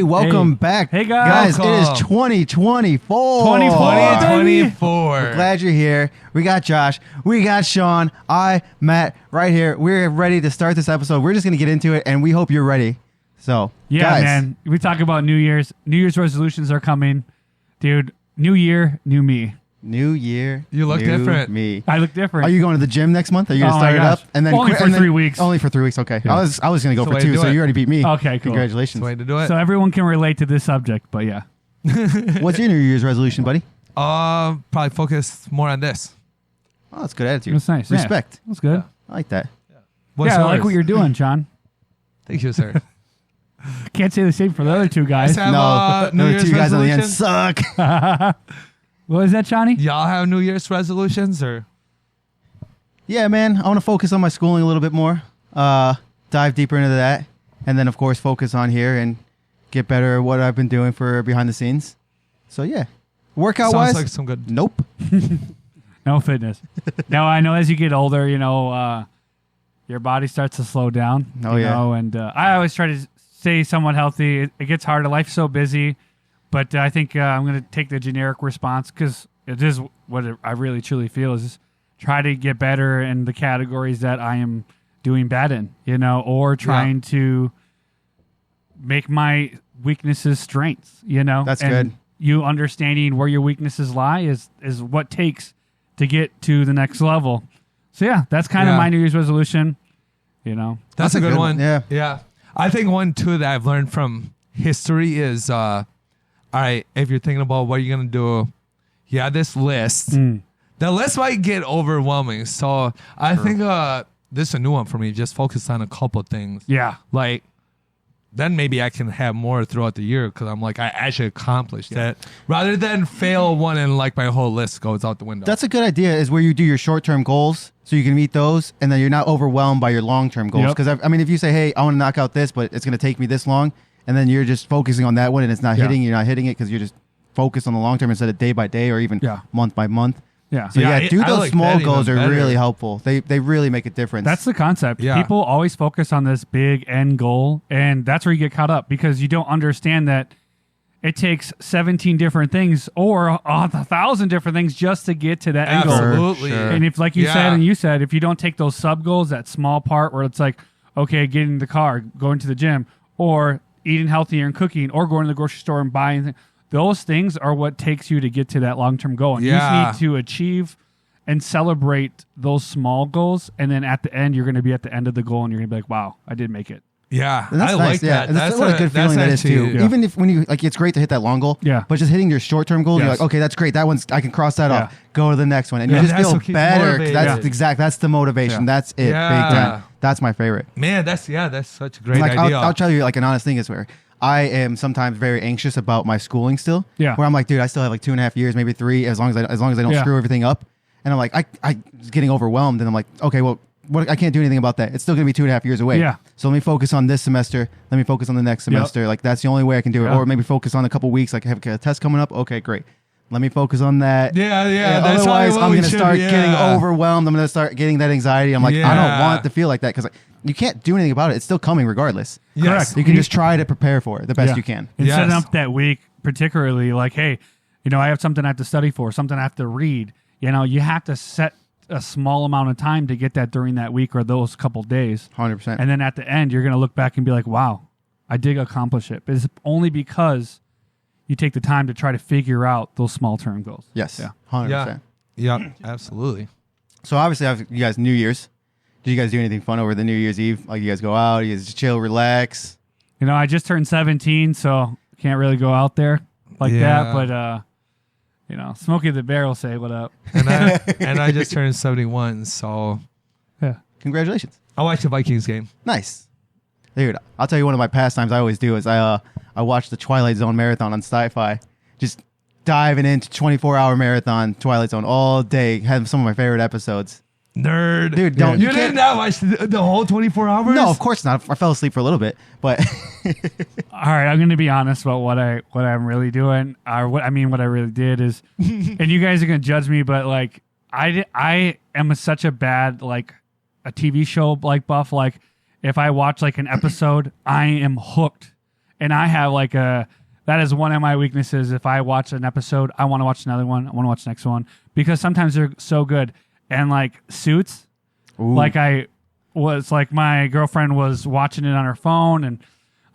welcome back. Hey, guys. It is 2024. 2024. We're glad you're here. We got Josh. We got Sean. Matt, right here. We're ready to start this episode. We're just going to get into it, and we hope you're ready. So, yeah, guys. man. We talk about New Year's. New Year's resolutions are coming. Dude, new year, new me. New year. You look new different. Me. I look different. Are you going to the gym next month? Are you going to start it up? And then only for 3 weeks. Only for 3 weeks. Okay. Yeah. I was going to go for 2, so you already beat me. Okay, cool. Congratulations. That's the way to do it. So everyone can relate to this subject, but yeah. What's your New Year's resolution, buddy? Probably focus more on this. Oh, that's good attitude. That's nice. Respect. Yeah, that's good. I like that. What's I like yours? what you're doing, John. Thank you, sir. Can't say the same for the other two guys. Have, No, New the Year's two guys on the end resolutions? suck. What is that, Johnny? Y'all have New Year's resolutions or? Yeah, man. I want to focus on my schooling a little bit more. Dive deeper into that. And then, of course, focus on here and get better at what I've been doing for behind the scenes. So, yeah. Workout-wise? Sounds like some good. Nope. No fitness. No, I know as you get older, your body starts to slow down. Oh, yeah. And I always try to stay somewhat healthy. It gets harder. Life's so busy. But I think I'm going to take the generic response because it is what I really truly feel is try to get better in the categories that I am doing bad in, or trying to make my weaknesses strengths, That's and good. You understanding where your weaknesses lie is what takes to get to the next level. So, yeah, that's kind of my New Year's resolution, That's a good one. Yeah. Yeah. I think one, too, that I've learned from history is, all right, if you're thinking about what you're going to do, you have this list. The list might get overwhelming. So I think this is a new one for me. Just focus on a couple things. Yeah. Like, then maybe I can have more throughout the year because I'm like, I actually accomplished that. Rather than fail one and like my whole list goes out the window. That's a good idea is where you do your short-term goals so you can meet those and then you're not overwhelmed by your long-term goals. Because, if you say, hey, I want to knock out this, but it's going to take me this long, and then you're just focusing on that one and it's not hitting, you're not hitting it because you're just focused on the long term instead of day by day or even month by month. Yeah. So do those like small that goals are even better. really helpful. They really make a difference. That's the concept. Yeah. People always focus on this big end goal, and that's where you get caught up because you don't understand that it takes 17 different things or 1,000 different things just to get to that end goal. Absolutely. Sure. And if, like you said, and you said, if you don't take those sub goals, that small part where it's like, okay, getting in the car, going to the gym, or eating healthier and cooking, or going to the grocery store and buying things, those things are what takes you to get to that long-term goal. And you just need to achieve and celebrate those small goals, and then at the end, you're going to be at the end of the goal, and you're going to be like, wow, I did make it. Yeah, And that's I nice. like that. And that's what a good feeling that is too. Yeah. Even if when you it's great to hit that long goal. Yeah. But just hitting your short term goals, you're Yes. like, okay, that's great. That one's I can cross that off. Yeah. Go to the next one, and Yeah. you just That's feel what keeps better. 'Cause motivated. That's the motivation. Yeah. That's it. Yeah. Big time. That's my favorite. Man, that's such a great Like idea. I'll tell you like an honest thing is where I am sometimes very anxious about my schooling still. Yeah. Where I'm like, dude, I still have like 2.5 years, maybe 3, as long as I don't Yeah. screw everything up. And I'm like, I was getting overwhelmed, and I'm like, okay, well, I can't do anything about that. It's still gonna be 2.5 years away. Yeah. So let me focus on this semester. Let me focus on the next semester. Like that's the only way I can do it. Yeah. Or maybe focus on a couple weeks. Like I have a test coming up. Okay, great. Let me focus on that. Yeah. That's Otherwise, what I'm we gonna should- start yeah. getting overwhelmed. I'm gonna start getting that anxiety. I'm like, I don't Yeah. want to feel like that because you can't do anything about it. It's still coming regardless. Yes. Correct. You can just try to prepare for it the best Yeah. you can. And Yes. setting up that week, particularly like, hey, I have something I have to study for, something I have to read. You have to set a small amount of time to get that during that week or those couple days. 100%. And then at the end, you're going to look back and be like, wow, I did accomplish it. But it's only because you take the time to try to figure out those small-term goals. Yes. Yeah. 100%. Yeah, absolutely. So obviously, you guys New Year's. Did you guys do anything fun over the New Year's Eve? Like you guys go out, you guys just chill, relax. I just turned 17, so can't really go out there like that. But, Smokey the Bear will say, what up? And I just turned 71, so Yeah. Congratulations. I watched the Vikings game. Nice. Dude, I'll tell you one of my pastimes I always do is I watch the Twilight Zone marathon on Sci-Fi. Just diving into 24-hour marathon Twilight Zone all day. Have some of my favorite episodes. Nerd. Dude, don't. You did not watch the whole 24 hours? No, of course not. I fell asleep for a little bit, but All right, I'm going to be honest about what I'm really doing. Or what I really did is, and you guys are going to judge me, but like I am such a bad like a TV show like buff. Like if I watch like an episode, I am hooked And I have like that is one of my weaknesses. If I watch an episode, I want to watch another one. I want to watch the next one because sometimes they're so good. And like Suits, like my girlfriend was watching it on her phone, and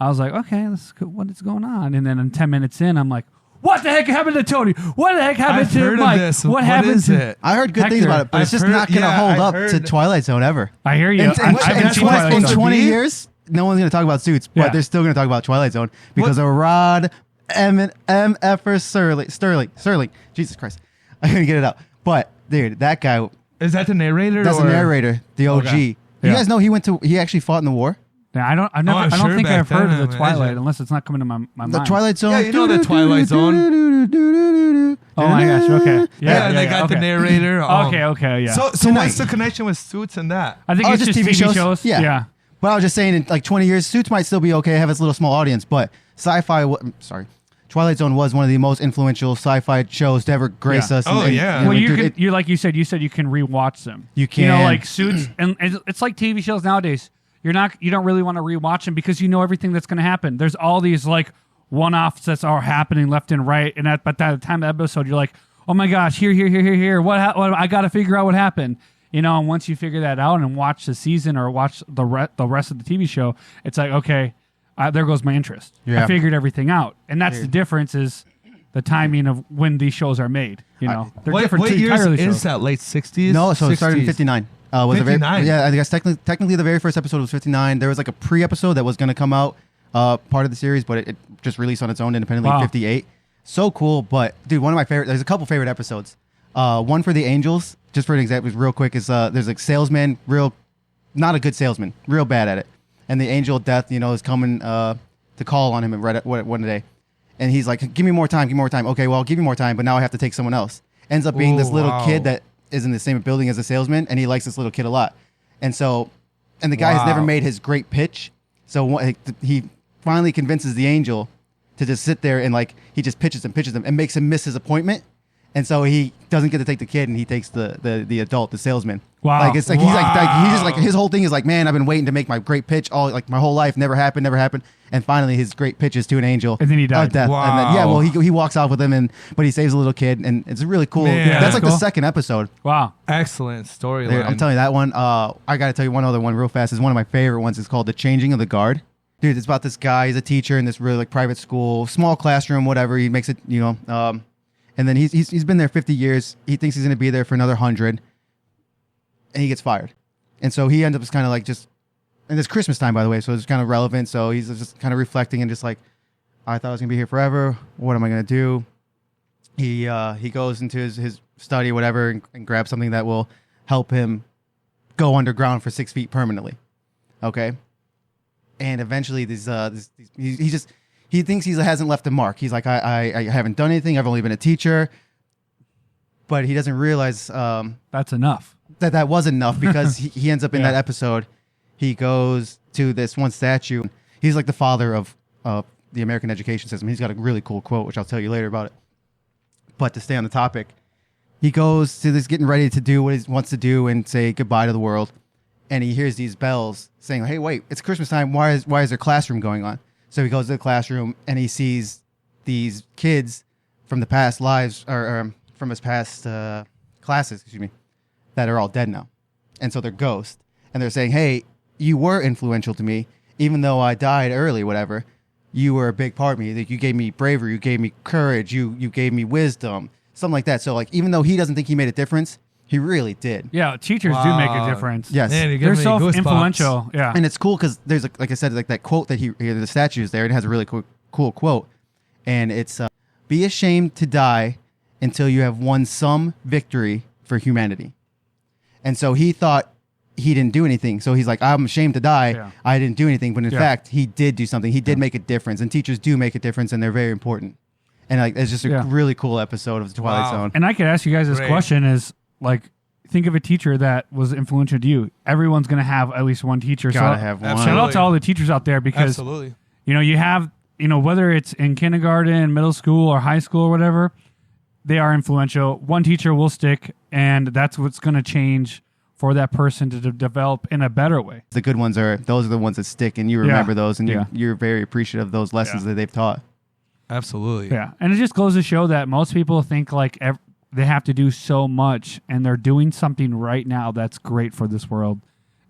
I was like, okay, what is going on? And then in 10 minutes in, I'm like, what the heck happened to Tony? What the heck happened to Mike? What happened to it? I heard good things about it, but it's just not going to hold up to Twilight Zone ever. I hear you. In 20 years, no one's going to talk about Suits, but they're still going to talk about Twilight Zone because of Rod M.F. Sterling. Jesus Christ. I couldn't get it out. But, dude, that guy... Is that the narrator? That's the narrator, the OG. Okay. You guys know he actually fought in the war? Yeah, I don't think I've heard of the Twilight unless it's not coming to my mind. The Twilight Zone. Yeah, you know the Twilight Zone. Oh my gosh. Okay. Yeah, they got the narrator. Okay. Yeah. So what's the connection with Suits and that? I think it's just TV shows. Yeah. But I was just saying, in like 20 years, Suits might still be okay, have its little small audience, but Twilight Zone was one of the most influential sci-fi shows to ever grace us. Well, you like you said you can rewatch them. You can. You know, like Suits, and it's like TV shows nowadays. You don't really want to rewatch them because you know everything that's going to happen. There's all these like one-offs that are happening left and right, and by the time of the episode, you're like, oh my gosh, here. What I got to figure out what happened. You know, and once you figure that out and watch the season or watch the rest of the TV show, it's like, okay. There goes my interest. Yeah. I figured everything out, and that's the difference is the timing of when these shows are made. You know, they're different. What years is that? Late 60s? No, so 60s? It started in 59. 59. I guess technically the very first episode was 59. There was like a pre-episode that was going to come out, part of the series, but it just released on its own independently in 58. So cool, but dude, one of my favorite. There's a couple favorite episodes. One for the Angels, just for an example, real quick, is there's like salesman, not a good salesman, real bad at it. And the angel of death, is coming to call on him one day. And he's like, give me more time. Okay, well, I'll give you more time, but now I have to take someone else. Ends up being this little kid that is in the same building as a salesman, and he likes this little kid a lot. And the guy has never made his great pitch. So he finally convinces the angel to just sit there and he just pitches him and makes him miss his appointment. And so he doesn't get to take the kid, and he takes the adult, the salesman. Wow! He's just his whole thing is like, man, I've been waiting to make my great pitch all my whole life, never happened, and finally his great pitch is to an angel, and then he died. Death. Wow! And then, he walks off with him, but he saves a little kid, and it's really cool. Man. That's cool. the second episode. Wow! Excellent storyline. I'm telling you that one. I got to tell you one other one real fast. It's one of my favorite ones. It's called The Changing of the Guard. Dude, it's about this guy. He's a teacher in this really private school, small classroom, whatever. He makes it, and then he's been there 50 years. He thinks he's going to be there for another 100, and he gets fired. And so he ends up just kind of just, and it's Christmas time, by the way, so it's kind of relevant. So he's just kind of reflecting and just like, I thought I was going to be here forever. What am I going to do? He goes into his study, whatever, and grabs something that will help him go underground for 6 feet permanently. Okay, and eventually he thinks he hasn't left a mark. He's like, I haven't done anything. I've only been a teacher. But he doesn't realize that's enough. That was enough because he ends up in that episode. He goes to this one statue. He's like the father of the American education system. He's got a really cool quote, which I'll tell you later about it. But to stay on the topic, he goes to this getting ready to do what he wants to do and say goodbye to the world. And he hears these bells saying, hey, wait, it's Christmas time. Why is there classroom going on? So he goes to the classroom and he sees these kids from the past lives or from his past classes, that are all dead now. And so they're ghosts. And they're saying, hey, you were influential to me, even though I died early, whatever. You were a big part of me. You gave me bravery. You gave me courage. You gave me wisdom, something like that. So even though he doesn't think he made a difference, he really did. Yeah, teachers do make a difference. Yes. Man, they're so influential. Yeah. And it's cool because there's, like I said, that quote that the statue is there, and it has a really cool quote. And it's, be ashamed to die until you have won some victory for humanity. And so he thought he didn't do anything. So he's like, I'm ashamed to die. Yeah. I didn't do anything. But in fact, he did do something. He did make a difference. And teachers do make a difference, and they're very important. And it's just a really cool episode of The Twilight Zone. And I could ask you guys this question is, think of a teacher that was influential to you. Everyone's going to have at least one teacher. Gotta have one. Shout out to all the teachers out there because, you have, whether it's in kindergarten, middle school, or high school or whatever, they are influential. One teacher will stick, and that's what's going to change for that person to develop in a better way. The good ones those are the ones that stick, and you remember those, and you're very appreciative of those lessons that they've taught. Absolutely. Yeah, and it just goes to show that most people think like they have to do so much, and they're doing something right now that's great for this world.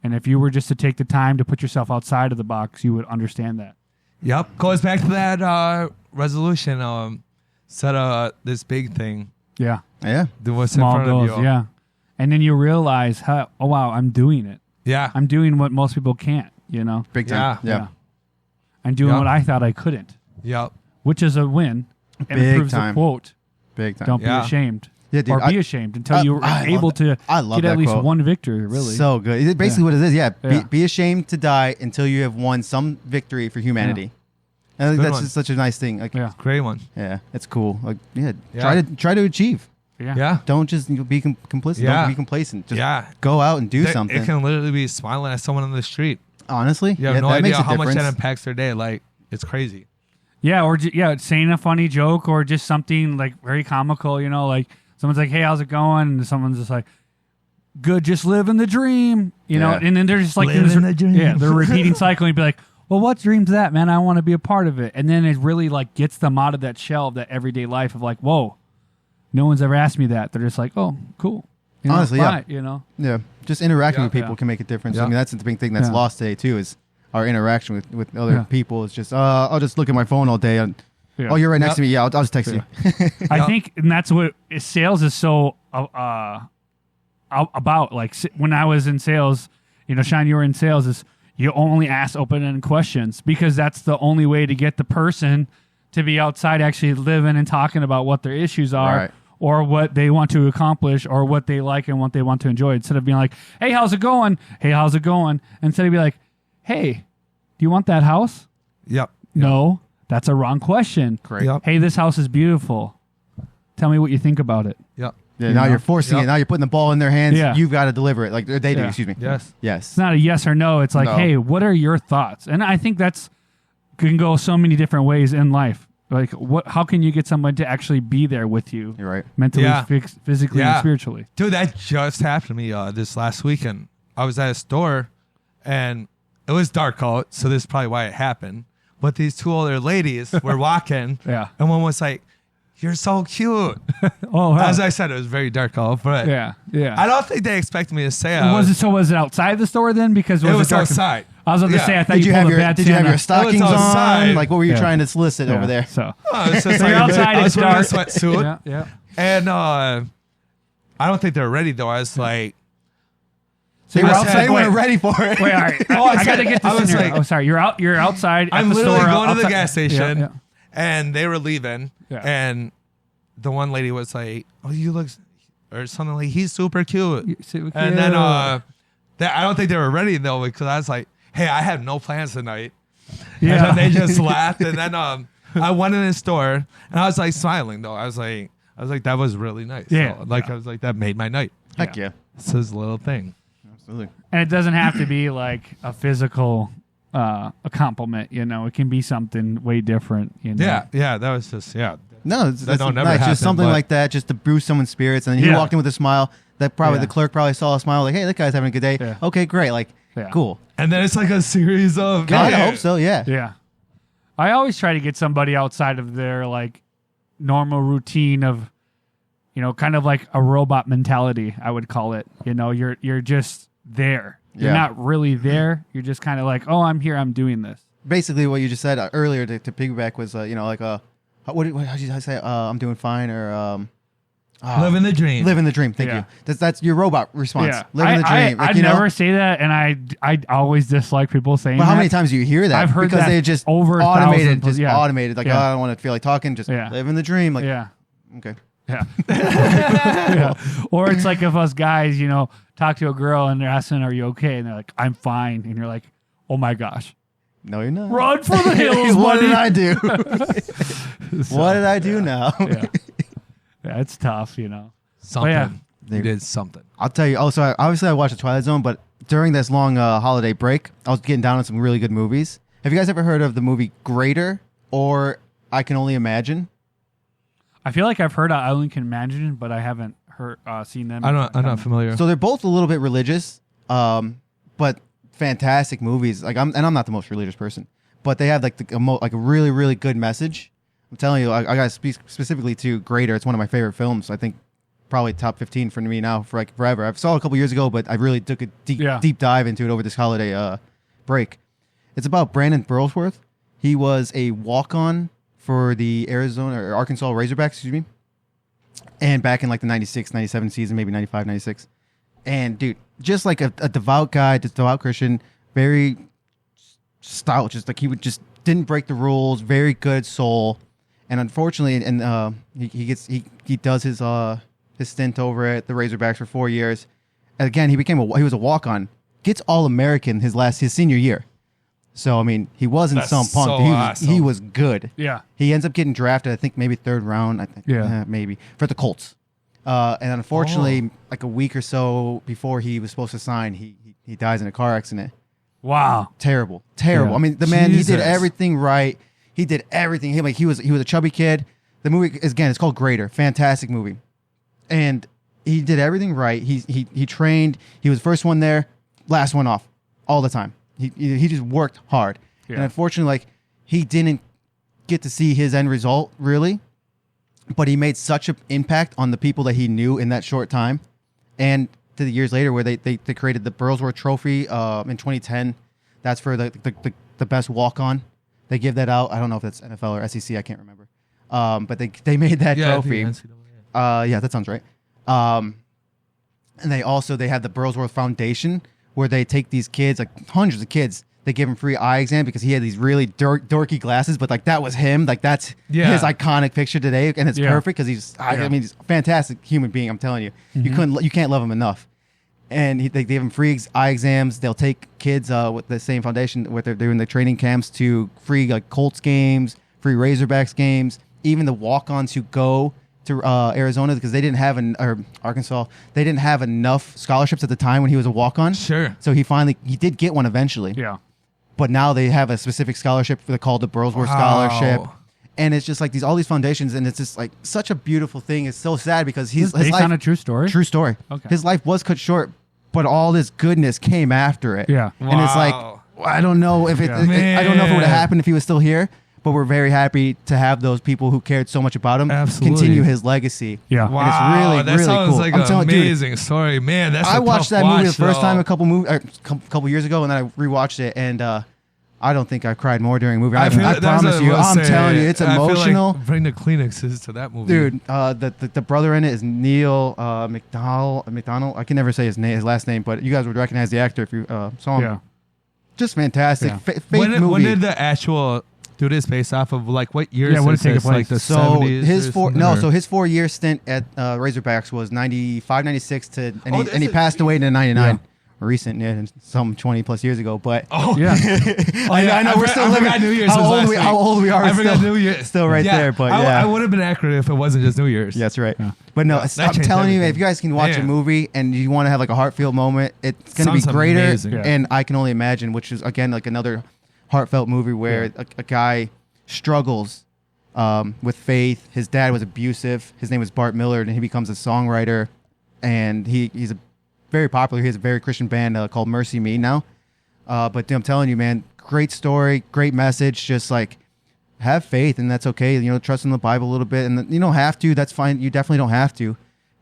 And if you were just to take the time to put yourself outside of the box, you would understand that. Yep. Goes back to that resolution. Set this big thing. Yeah. Yeah. Do what's Small in front goals, of you. yeah. And then you realize, oh, wow, I'm doing it. Yeah. I'm doing what most people can't, you know? Big time. Yeah. I'm doing what I thought I couldn't, Yep. which is a win. And Big it proves time. the quote, Big time. don't be ashamed. Yeah, dude, or be ashamed until you're able to get at least quote. one victory, really. So good. It's basically what it is. Yeah. Yeah. Be ashamed to die until you have won some victory for humanity. And I think that's just such a nice thing. Like, Great one. Yeah, it's cool. Like, Yeah. try to achieve. Yeah. Don't just be complicit. Yeah. Don't be complacent. Just go out and do something. It can literally be smiling at someone on the street. Honestly, You have no idea how much that difference. impacts their day. Like, it's crazy. Yeah, or saying a funny joke or just something like very comical, you know, like someone's like, hey, how's it going? And someone's just like, good, just living the dream, you know, and then they're just like, living the dream. Yeah, they're repeating cycle and you'd be like, well, what dream's that, man? I want to be a part of it. And then it really like gets them out of that shell of that everyday life of like, whoa, no one's ever asked me that. They're just like, oh, cool. You know, Honestly, bye, you know? Yeah, just interacting with people can make a difference. I mean, that's the big thing that's lost today too, is our interaction with other people. It's just, I'll just look at my phone all day. And, oh, you're right next to me. Yeah, I'll just text you. I think, and that's what sales is so about. Like when I was in sales, you know, Sean, you were in sales, is you only ask open-ended questions because that's the only way to get the person to be outside actually living and talking about what their issues are or what they want to accomplish or what they like and what they want to enjoy. Instead of being like, hey, how's it going? Hey, how's it going? Instead of be like, hey, do you want that house? Yep. No, that's a wrong question. Great. Yep. Hey, this house is beautiful. Tell me what you think about it. Yep. Yeah, now you're forcing it. Now you're putting the ball in their hands. Yeah. You've got to deliver it. Like they do, excuse me. Yes. Yes. It's not a yes or no. It's like, No. hey, what are your thoughts? And I think that's can go so many different ways in life. Like, how can you get someone to actually be there with you? You're right. Mentally, physically, and spiritually. Dude, that just happened to me this last weekend. I was at a store, and it was dark out, so this is probably why it happened. But these two older ladies were walking, and one was like, you're so cute. As I said, it was very dark out, but I don't think they expected me to say it. Was it outside the store then? Because it was outside. I was going to say, I thought Did you have your stockings outside. on? Like, what were you trying to solicit over there? So it's just you're like outside, I was it's wearing a dark. sweatsuit. Yeah. And I don't think they were ready, though. I was like... So you were outside, weren't ready for it. Wait, all right. I got to get this in here. Oh, sorry. You're outside I'm at the literally store. going to the gas station, Yeah. and they were leaving, and the one lady was like, "Oh, you look," or something like, "He's super cute." And then I don't think they were ready though, because I was like, "Hey, I have no plans tonight." And then they just laughed, and then I went in the store, and I was like smiling though. I was like, that was really nice. Yeah. So, I was like, that made my night. Heck yeah. It's his little thing. Absolutely. And it doesn't have to be like a physical a compliment, you know. It can be something way different, you know. Yeah, that was just No, that's don't never nice. happen, Just something but- like that, just to boost someone's spirits. And then he walked in with a smile. That probably the clerk probably saw a smile, like, "Hey, that guy's having a good day. Yeah. Okay, great. Like, cool." And then it's like a series of I hope so. Yeah. Yeah. I always try to get somebody outside of their like normal routine of, you know, kind of like a robot mentality, I would call it. You know, you're just there. You're not really there. You're just kind of like, oh, I'm here. I'm doing this. Basically, what you just said earlier to piggyback was, you know, like how did you say? I'm doing fine, or living the dream. Living the dream. Thank you. That's your robot response. Yeah. Living the dream. I never say that, and I always dislike people saying that. But how many times do you hear that? I've heard because that they just over automated, thousands. automated. Like, oh, I don't want to feel like talking. Just living the dream. Like, okay. Yeah. Or it's like if us guys, you know, talk to a girl and they're asking, "Are you okay?" And they're like, "I'm fine," and you're like, "Oh my gosh." No, you're not. Run for the hills, What buddy. did I do? What did I do now? Yeah, it's tough, you know. Something. You did something. I'll tell you. Also, obviously, I watched The Twilight Zone, but during this long holiday break, I was getting down on some really good movies. Have you guys ever heard of the movie Greater or I Can Only Imagine? I feel like I've heard I Only Can Imagine, but I haven't seen them. I'm not familiar. So they're both a little bit religious, but fantastic movies. Like I'm not the most religious person, but they have like a really really good message. I'm telling you, I got to speak specifically to Greater. It's one of my favorite films. I think probably top 15 for me now for like forever. I saw it a couple years ago, but I really took a deep dive into it over this holiday break. It's about Brandon Burlsworth. He was a walk-on for the Arizona or Arkansas Razorbacks, excuse me. And back in like the 96, 97 season, maybe 95, 96. And dude, just like a devout guy, just devout Christian, very stout, just like he didn't break the rules, very good soul. And unfortunately, he does his stint over at the Razorbacks for 4 years. And again, he was a walk-on, gets All-American his senior year. So I mean, he wasn't That's some punk. so awesome. He was good. Yeah. He ends up getting drafted, I think maybe third round. I think maybe for the Colts. And unfortunately, like a week or so before he was supposed to sign, he dies in a car accident. Wow. Terrible. Yeah. I mean, the man, Jesus. he did everything right. He did everything. He was a chubby kid. The movie again, it's called Greater. Fantastic movie. And he did everything right. He trained. He was the first one there, last one off, all the time. He just worked hard. Yeah. And unfortunately, like he didn't get to see his end result really, but he made such an impact on the people that he knew in that short time. And to the years later, where they created the Burlsworth Trophy in 2010. That's for the best walk-on. They give that out. I don't know if that's NFL or SEC. I can't remember. But they made that trophy. Yeah, that sounds right. And they have the Burlsworth Foundation, where they take these kids, like hundreds of kids, they give him free eye exam because he had these really dorky glasses, but like that was him. Like that's his iconic picture today, and it's perfect because he's a fantastic human being. I'm telling you, you can't love him enough. And they give him free eye exams. They'll take kids with the same foundation, what they're doing the training camps, to free like Colts games, free Razorbacks games, even the walk-ons who go to Arizona because they didn't have or Arkansas. They didn't have enough scholarships at the time when he was a walk-on. Sure. So he did get one eventually. Yeah. But now they have a specific scholarship called the Burlsworth Scholarship. And it's just like all these foundations, and it's just like such a beautiful thing. It's so sad because his life on a true story. True story. Okay. His life was cut short, but all this goodness came after it. Yeah. And it's like I don't know if I don't know if it would have happened if he was still here. But we're very happy to have those people who cared so much about him continue his legacy. Yeah. Wow. And it's really, that really sounds cool. like I'm an amazing story. Man, that's I watched that movie the first time a couple years ago, and then I rewatched it, and I don't think I cried more during a movie. I promise you. I'm telling you, it's emotional. Bring the Kleenexes to that movie. Dude, the brother in it is Neil McDonald. I can never say his last name, but you guys would recognize the actor if you saw him. Yeah. Just fantastic. Yeah. When did the actual... Do this based off of like what years? Yeah, what did it take place? Like the 70s. His 4 year stint at Razorbacks was 95, 96 and he passed away in 99. Recent, some 20 plus years ago. But I know we're still living. New Year's how old we are. I forgot New Year's. Still right there. But I would have been accurate if it wasn't just New Year's. Yeah, that's right. Yeah. But no, I'm telling you, if you guys can watch a movie and you want to have like a heartfelt moment, it's going to be greater. Amazing. And I Can Only Imagine, which is again like another heartfelt movie where a guy struggles with faith. His dad was abusive. His name was Bart Millard, and he becomes a songwriter. And he's very popular. He has a very Christian band called Mercy Me now. But I'm telling you, man, great story, great message. Just like have faith, and that's okay. You know, trust in the Bible a little bit, and you don't have to. That's fine. You definitely don't have to.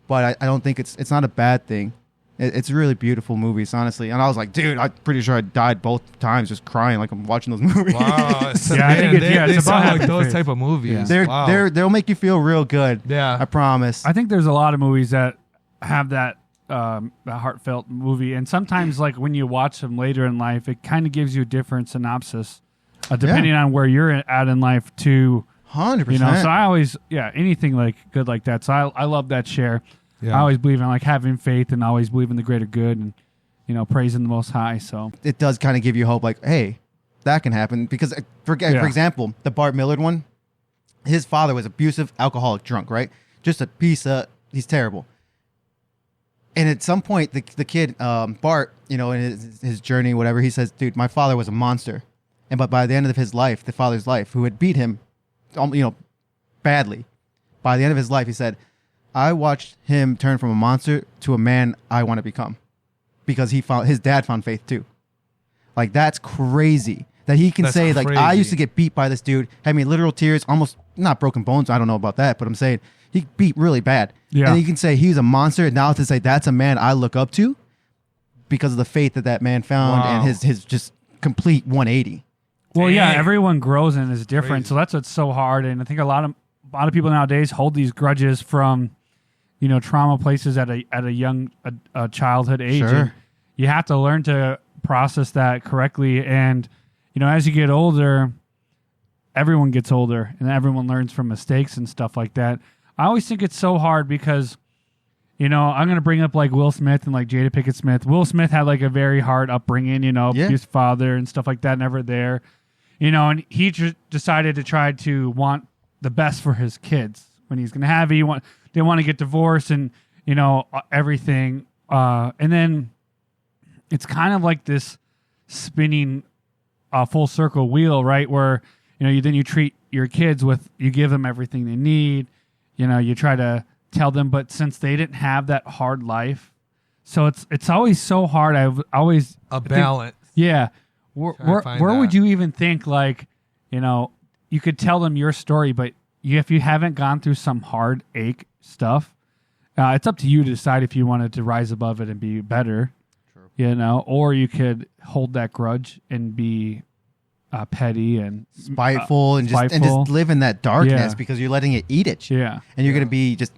But I don't think it's not a bad thing. It's really beautiful movies, honestly. And I was like, dude, I'm pretty sure I died both times just crying like I'm watching those movies. Wow. I think it's about like those type of movies. Yeah. They'll make you feel real good. Yeah. I promise. I think there's a lot of movies that have that heartfelt movie, and sometimes like when you watch them later in life, it kind of gives you a different synopsis depending on where you're at in life too. 100%. You know, so I always anything like good like that. So I love that share. Yeah. I always believe in like having faith and always believe in the greater good and, you know, praising the Most High. So it does kind of give you hope, like, hey, that can happen. Because for example, the Bart Millard one, his father was abusive, alcoholic, drunk, right? Just a piece of, he's terrible. And at some point, the kid, Bart, you know, in his journey, whatever, he says, dude, my father was a monster. But by the end of his life, the father's life, who had beat him, you know, badly, by the end of his life, he said, I watched him turn from a monster to a man I want to become, because his dad found faith too. Like, that's crazy that he can say, like, I used to get beat by this dude, had me literal tears, almost not broken bones. I don't know about that, but I'm saying he beat really bad. Yeah. And he can say he's a monster. Now to say that's a man I look up to because of the faith that man found and his just complete 180. Well, yeah, everyone grows and is different. So that's what's so hard. And I think a lot of people nowadays hold these grudges from, trauma places at a young childhood age. Sure. And you have to learn to process that correctly. And, as you get older, everyone gets older and everyone learns from mistakes and stuff like that. I always think it's so hard because, I'm going to bring up like Will Smith and like Jada Pinkett Smith. Will Smith had like a very hard upbringing, his father and stuff like that, never there, and he decided to try to want the best for his kids when he's going to have it. They want to get divorced and, everything. And then it's kind of like this spinning full circle wheel, right? Where, you treat your kids you give them everything they need. You try to tell them, but since they didn't have that hard life, so it's always so hard. I've always a balance. Yeah. Where would you even think like, you could tell them your story, but if you haven't gone through some hard ache stuff, it's up to you to decide if you wanted to rise above it and be better, or you could hold that grudge and be petty and spiteful and just live in that darkness because you're letting it eat at you. Yeah. And you're going to be just,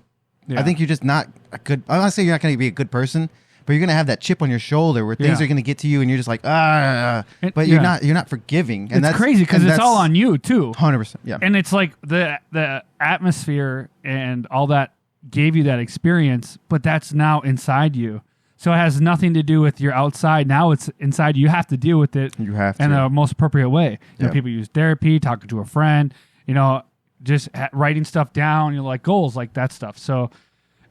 I think you're just not a good, I'm not saying you're not going to be a good person, but you're going to have that chip on your shoulder where things are going to get to you and you're just like, but you're not forgiving. And that's crazy because it's all on you too. 100%. Yeah. And it's like the atmosphere and all that gave you that experience, but that's now inside you. So it has nothing to do with your outside. Now it's inside. You have to deal with it. You have to. In the most appropriate way. People use therapy, talking to a friend, just writing stuff down, like goals, like that stuff. So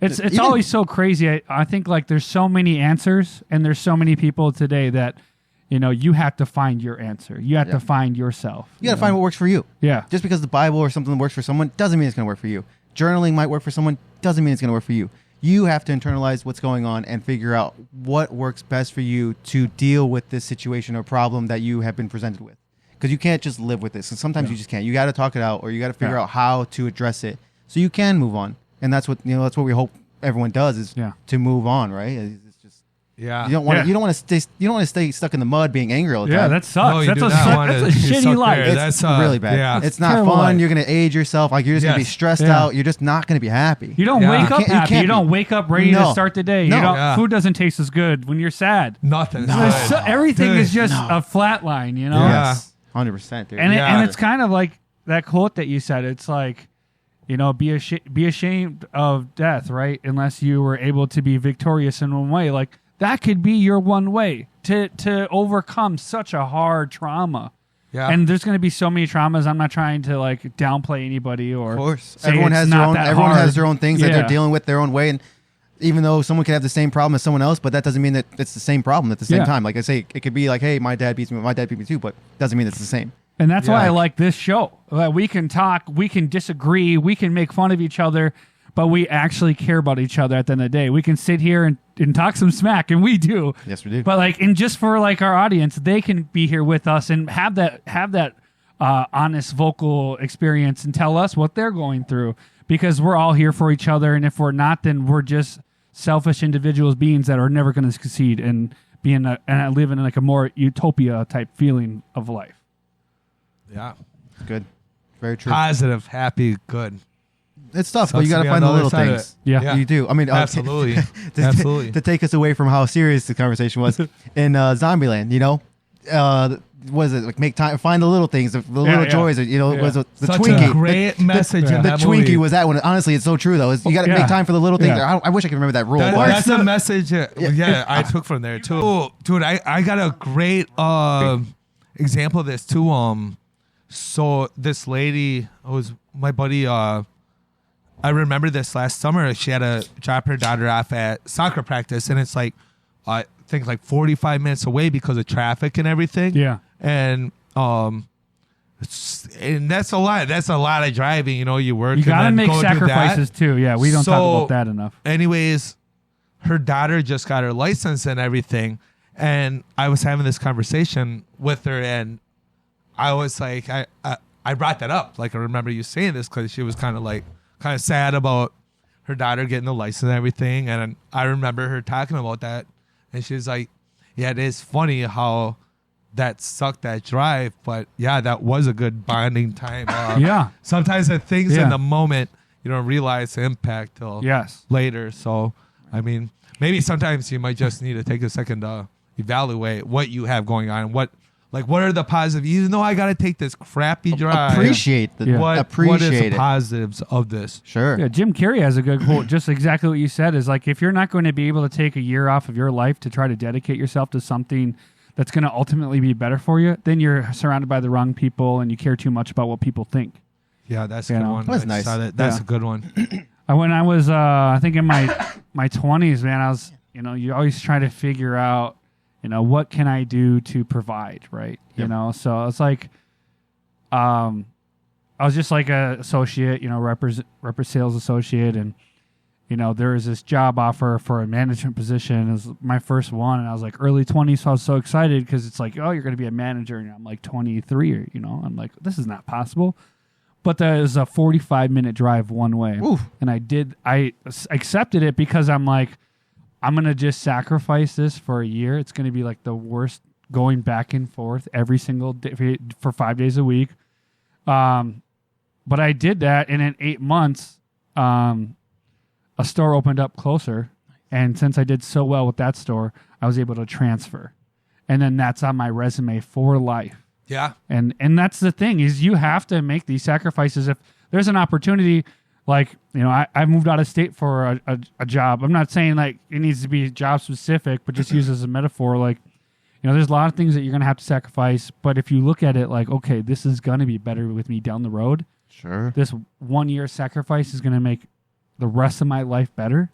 it's always so crazy. I think like there's so many answers and there's so many people today that, you have to find your answer. You have to find yourself. You got to find what works for you. Yeah. Just because the Bible or something works for someone doesn't mean it's going to work for you. Journaling might work for someone, doesn't mean it's going to work for you. You have to internalize what's going on and figure out what works best for you to deal with this situation or problem that you have been presented with. Because you can't just live with this. And sometimes you just can't. You got to talk it out or you got to figure out how to address it so you can move on. And that's what we hope everyone does is to move on, right? It's just you don't want to stay stuck in the mud being angry all the time. Yeah, that sucks. No, that's a shitty life. It's really bad. Yeah. It's not fun. Life. You're going to age yourself. Like you're just going to be stressed out. You're just not going to be happy. You don't wake up happy. You don't wake up ready to start the day. No. Food doesn't taste as good when you're sad. Nothing. Everything is just a flat line, Yes. 100%, dude. And it's kind of like that quote that you said. It's like, be ashamed of death, right? Unless you were able to be victorious in one way. Like that could be your one way to overcome such a hard trauma. Yeah. And there's going to be so many traumas. I'm not trying to like downplay anybody or. Of course. Everyone has their own things that they're dealing with their own way. And even though someone could have the same problem as someone else, but that doesn't mean that it's the same problem at the same time. Like I say, it could be like, hey, my dad beats me, my dad beat me too, but doesn't mean it's the same. And that's why I like this show. We can talk, we can disagree, we can make fun of each other, but we actually care about each other at the end of the day. We can sit here and talk some smack, and we do. Yes, we do. But and just for our audience, they can be here with us and have that honest vocal experience and tell us what they're going through, because we're all here for each other. And if we're not, then we're just selfish individuals, beings that are never going to succeed and living in like a more utopia type feeling of life. Yeah. Good. Very true. Positive, happy, good. It's tough, but you got to find the little things. Yeah, you do. I mean, absolutely. Absolutely. To take us away from how serious the conversation was in Zombieland, was it like make time, find the little things, the little joys, was the Such Twinkie. A great message. In that Twinkie movie. was that one. Honestly, it's so true though. You got to make time for the little things. Yeah. I wish I could remember that rule. That's a message. I took from there too. Oh, dude, I got a great example of this too. So this lady was my buddy. I remember this last summer. She had to drop her daughter off at soccer practice, and it's like I think like 45 minutes away because of traffic and everything. Yeah, and that's a lot. That's a lot of driving. You work. You gotta and then make go do sacrifices that. too. Yeah, we don't talk So, about that enough. Anyways, her daughter just got her license and everything, and I was having this conversation with her, and I was like, I brought that up. Like, I remember you saying this because she was kind of sad about her daughter getting the license and everything, and I remember her talking about that, and she was like, yeah, it is funny how that sucked, that drive, but yeah, that was a good bonding time. Yeah. Sometimes the things in the moment you don't realize the impact till later. So, I mean, maybe sometimes you might just need to take a second to evaluate what you have going on. What are the positives? Even though I got to take this crappy drive, appreciate what is the positives of this? Sure. Yeah, Jim Carrey has a good quote. Just exactly what you said is like, if you're not going to be able to take a year off of your life to try to dedicate yourself to something that's going to ultimately be better for you, then you're surrounded by the wrong people and you care too much about what people think. Yeah, that's a good one. That's nice. That's a good one. When I was, I think in my 20s, man, I was, you always try to figure out, what can I do to provide, right? Yep. So it's like, I was just like a associate, rep sales associate, and there was this job offer for a management position. It was my first one, and I was like early 20s, so I was so excited because it's like, oh, you're going to be a manager, and I'm like 23, I'm like, this is not possible. But that was a 45-minute drive one way. Oof. And I accepted it because I'm like, I'm going to just sacrifice this for a year. It's going to be like the worst going back and forth every single day for 5 days a week. But I did that, and in 8 months, a store opened up closer. And since I did so well with that store, I was able to transfer. And then that's on my resume for life. Yeah. And that's the thing is you have to make these sacrifices. If there's an opportunity, like, I moved out of state for a job. I'm not saying like it needs to be job specific, but just use as a metaphor. Like, there's a lot of things that you're going to have to sacrifice. But if you look at it like, okay, this is going to be better with me down the road. Sure. This 1 year sacrifice is going to make the rest of my life better.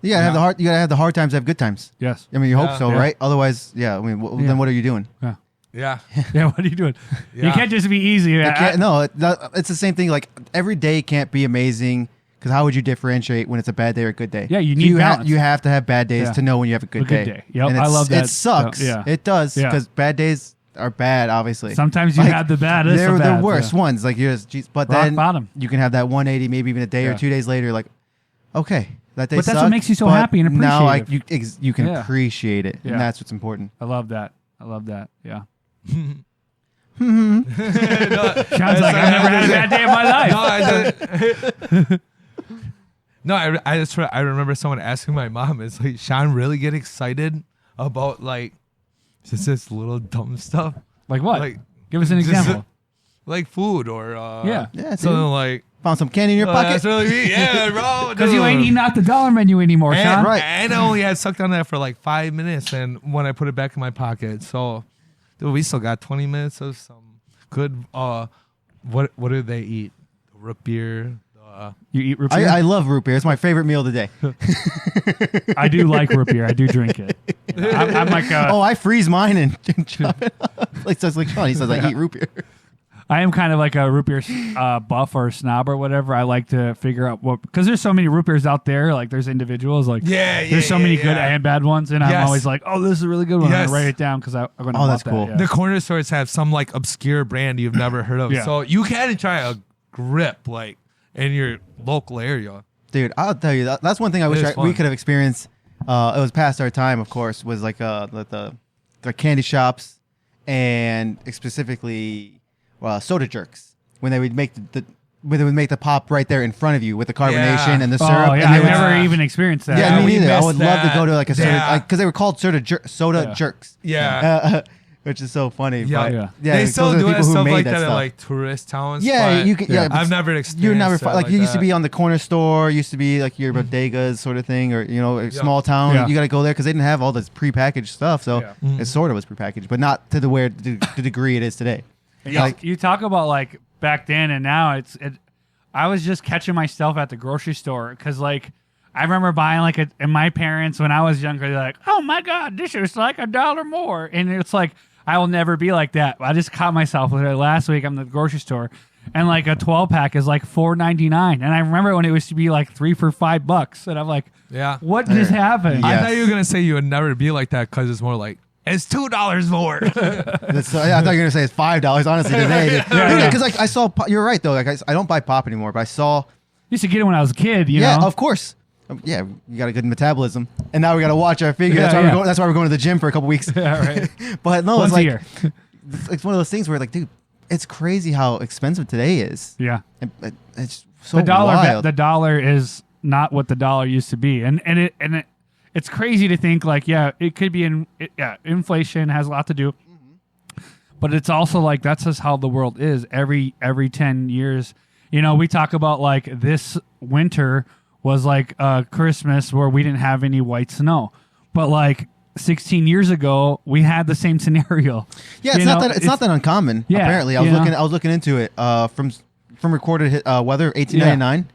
You gotta have the hard times to have good times. Yes. I mean, you hope so, right? Otherwise, then what are you doing? Yeah. Yeah. Yeah, what are you doing? Yeah. You can't just be easy. It's the same thing. Like, every day can't be amazing, because how would you differentiate when it's a bad day or a good day? Yeah, you need balance. You have to have bad days to know when you have a good day. Yep, And I love that. It sucks. Yeah. It does, Yeah. because bad days are bad, obviously. Sometimes you have the baddest. They're of the bad, worst ones. Like, but rock then bottom. you can have that 180, maybe even a day or 2 days later, like, okay, that day But that's what sucked, makes you so but happy and appreciative. Now you can Yeah. appreciate it, Yeah. and that's what's important. I love that. Yeah. No, Sounds like I've never had a bad day in my life. I remember someone asking my mom, "Is like Sean really get excited about like just this little dumb stuff, Like what? Like, Give us an just, example. like food or Yeah, something like found some candy in your pocket. That's really me, yeah, bro. Because you ain't eating out the dollar menu anymore, Sean. right. And I only had sucked on that for like 5 minutes, and when I put it back in my pocket, so dude, we still got 20 minutes of some good. What do they eat? Root beer. You eat root beer? I love root beer. It's my favorite meal of the day. I do like root beer. I do drink it. I'm like I freeze mine and chop it up. Like Sean, he says I eat root beer. I am kind of like a root beer buff or snob or whatever. I like to figure out because there's so many root beers out there. Like there's individuals like there's so many good and bad ones, and I'm always like, oh, this is a really good one. Yes. I write it down because I'm going to. Oh, that's cool. Yeah. The corner stores have some like obscure brand you've never heard of, Yeah. so you can try a grip like in your local area. Dude, I'll tell you, that's one thing I wish is we fun. could have experienced. It was past our time, of course, was like the candy shops and specifically soda jerks, when they would make the pop right there in front of you with the carbonation and the syrup. Oh, yeah, and I've they would- never even experienced that. Yeah, me we neither. I missed would love to go to like a soda, Yeah. because they were called soda jerks. Yeah. Which is so funny. Yeah. but, Yeah. yeah, They those still are the do people who stuff made like that that at stuff. like tourist towns. Yeah, but you can. Yeah, but I've never experienced. you're never it like you used to that. be on the corner store, used to be like your bodegas sort of thing, or a small town. Yeah. You got to go there because they didn't have all this prepackaged stuff, so Yeah. it sort of was prepackaged, but not to the degree it is today. You talk about like back then and now I was just catching myself at the grocery store because like I remember buying and my parents when I was younger, they're like, oh my God, this is like $1 more. And it's like, I will never be like that. I just caught myself with it last week. I'm at the grocery store, and like a 12-pack is like $4.99, and I remember when it used to be like 3 for $5, and I'm like, what just happened? Yes. I thought you were gonna say you would never be like that because it's more like it's $2 more. I thought you were gonna say it's $5. Honestly, today, because like I saw, you're right though. Like I don't buy pop anymore, but I saw. Used to get it when I was a kid. You Yeah, know? of course. Yeah, you got a good metabolism, and now we got to watch our figure. That's why we're going to the gym for a couple weeks. Yeah, right. But no, Once it's like a year. it's one of those things where like, dude, it's crazy how expensive today is. Yeah. It's so The wild. dollar is not what the dollar used to be, and it's crazy to think like, it could be inflation has a lot to do, but it's also like that's just how the world is. Every 10 years, you know, we talk about like this winter was like Christmas where we didn't have any white snow, but like 16 years ago we had the same scenario. Yeah, it's not that uncommon. Yeah, apparently, I was looking into it from recorded weather 1899.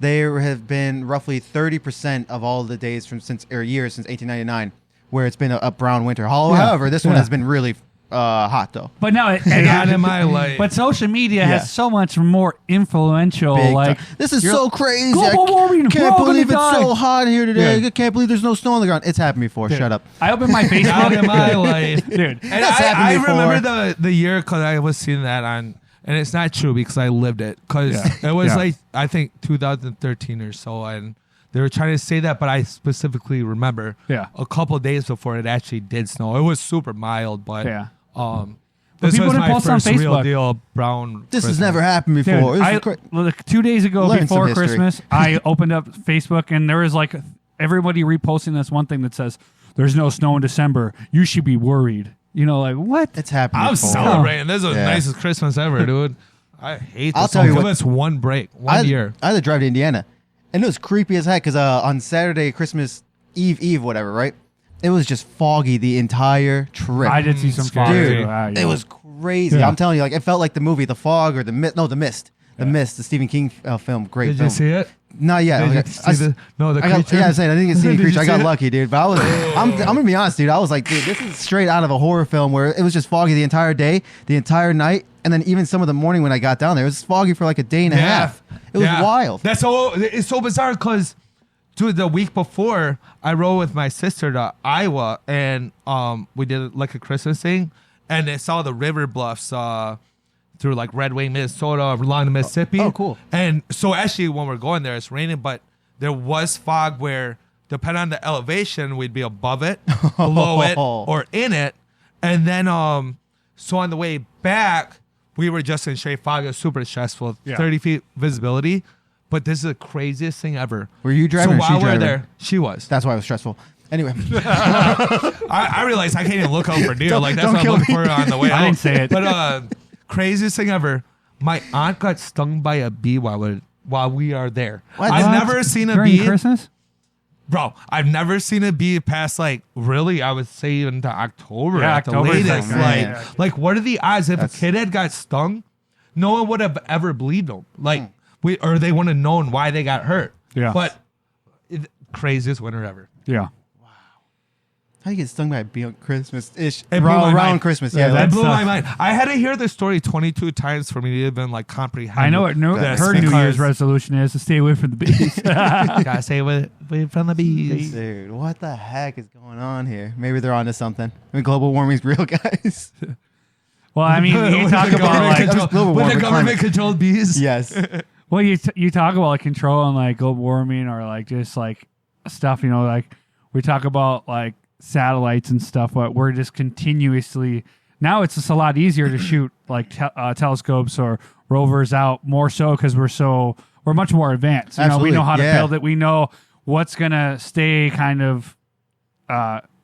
There have been roughly 30% of all the days since 1899 where it's been a brown winter. However, this one has been really hot though. But no, not in my life. But social media has so much more influential. Big like time. This is so crazy. Global warming. Can't believe it's die. so hot here today. I can't believe there's no snow on the ground. It's happened before. Dude, Shut up. I opened my Facebook. Not in my life, dude. And That's happened I before. remember the year because I was seeing that on, and it's not true because I lived it because it was like I think 2013 or so, and they were trying to say that, but I specifically remember a couple of days before it actually did snow. It was super mild, but this people was didn't my post on first real Facebook. deal brown. This has Christmas. never happened before. Dude, 2 days ago Learn before some history. Christmas, I opened up Facebook and there was like everybody reposting this one thing that says, "There's no snow in December. You should be worried." You know, like what? It's happened I'm before. celebrating. This is the nicest Christmas ever, dude. I hate this. I'll tell you Give what- us one break, one year. I had to drive to Indiana, and it was creepy as heck because on Saturday, Christmas Eve, whatever, right? It was just foggy the entire trip. I did see some Scary. fog. Dude, it was crazy. Yeah. I'm telling you, like it felt like the movie The Fog or The Mist. No, The Mist. The Mist, the Stephen King film. Great Did film. you see it? Not yet. Did Like, you see the creature? I said I didn't get to see any Did you creature. I see got it? lucky, dude. But I was, I'm gonna be honest, dude. I was like, dude, this is straight out of a horror film where it was just foggy the entire day, the entire night, and then even some of the morning when I got down there, it was foggy for like a day and a half. It was wild. That's so. It's so bizarre because, dude, the week before I rode with my sister to Iowa, and we did like a Christmas thing, and I saw the river bluffs through like Red Wing, Minnesota, along the Mississippi. Oh, cool. And so actually, when we're going there, it's raining, but there was fog where, depending on the elevation, we'd be above it, below it, or in it, and then so on the way back, we were just in straight fog. It was super stressful, 30 feet visibility. But this is the craziest thing ever. Were you driving? So or she while we're driving? there, she was. That's why it was stressful. Anyway, I realized I can't even look out for deer. Like that's don't what I'm kill looking for on the way out. I didn't say it. But craziest thing ever. My aunt got stung by a bee while we are there. What? I've What? never seen a During bee. Christmas? Bro, I've never seen a bee past like really, I would say even to October at the October is latest. like, man. Like what are the odds if a kid had got stung? No one would have ever believed them. Like or they wouldn't have known why they got hurt. Yeah. But craziest winter ever. Yeah. how do you get stung by a bee on Christmas-ish? It blew my Around mind. Christmas, Yeah, yeah. That that's blew tough. my mind. I had to hear the story 22 times for me to even like comprehend. I know what this her New because- Year's resolution is to stay away from the bees. Gotta stay away from the bees. Dude, what the heck is going on here? Maybe they're onto something. I mean, global warming's real, guys. Well, I mean, you With talk the about like, global with the warming, government controlled bees. Yes. well, you talk about like controlling like global warming or like just like stuff. You know, like we talk about like satellites and stuff, but we're just continuously now. It's just a lot easier to shoot like telescopes or rovers out more so because we're much more advanced. You know, we Absolutely, know how to yeah. build it. We know what's gonna stay kind of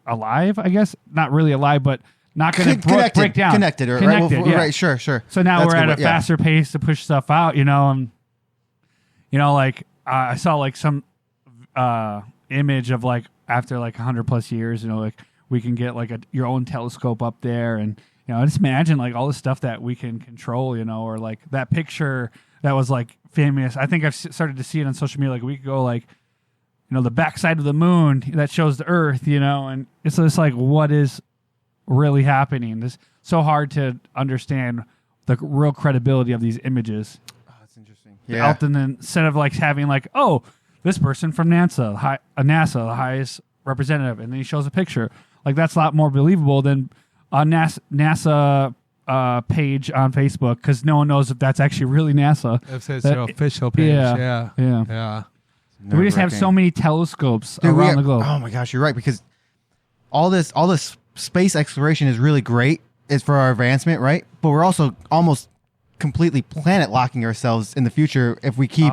alive. I guess not really alive, but not going to break down. Connected, or Connected, right? Well, yeah. Right, sure. So now That's we're good, at a yeah. faster pace to push stuff out, you know, and like I saw like some image of like after like 100 plus years, you know, like we can get like your own telescope up there, and you know, just imagine like all the stuff that we can control, you know, or like that picture that was like famous. I think I've started to see it on social media. Like we could go like, you know, the backside of the moon that shows the Earth, you know, and it's just like what is really happening. It's so hard to understand the real credibility of these images. Oh, that's interesting. Yeah. And then instead of like having like, oh, this person from NASA, the highest representative, and then he shows a picture. Like that's a lot more believable than a NASA page on Facebook, because no one knows if that's actually really NASA. If it's your official page. Yeah. We just have so many telescopes around the globe. Oh my gosh, you're right, because all this space exploration is really great. It's for our advancement, right? But we're also almost completely planet locking ourselves in the future if we keep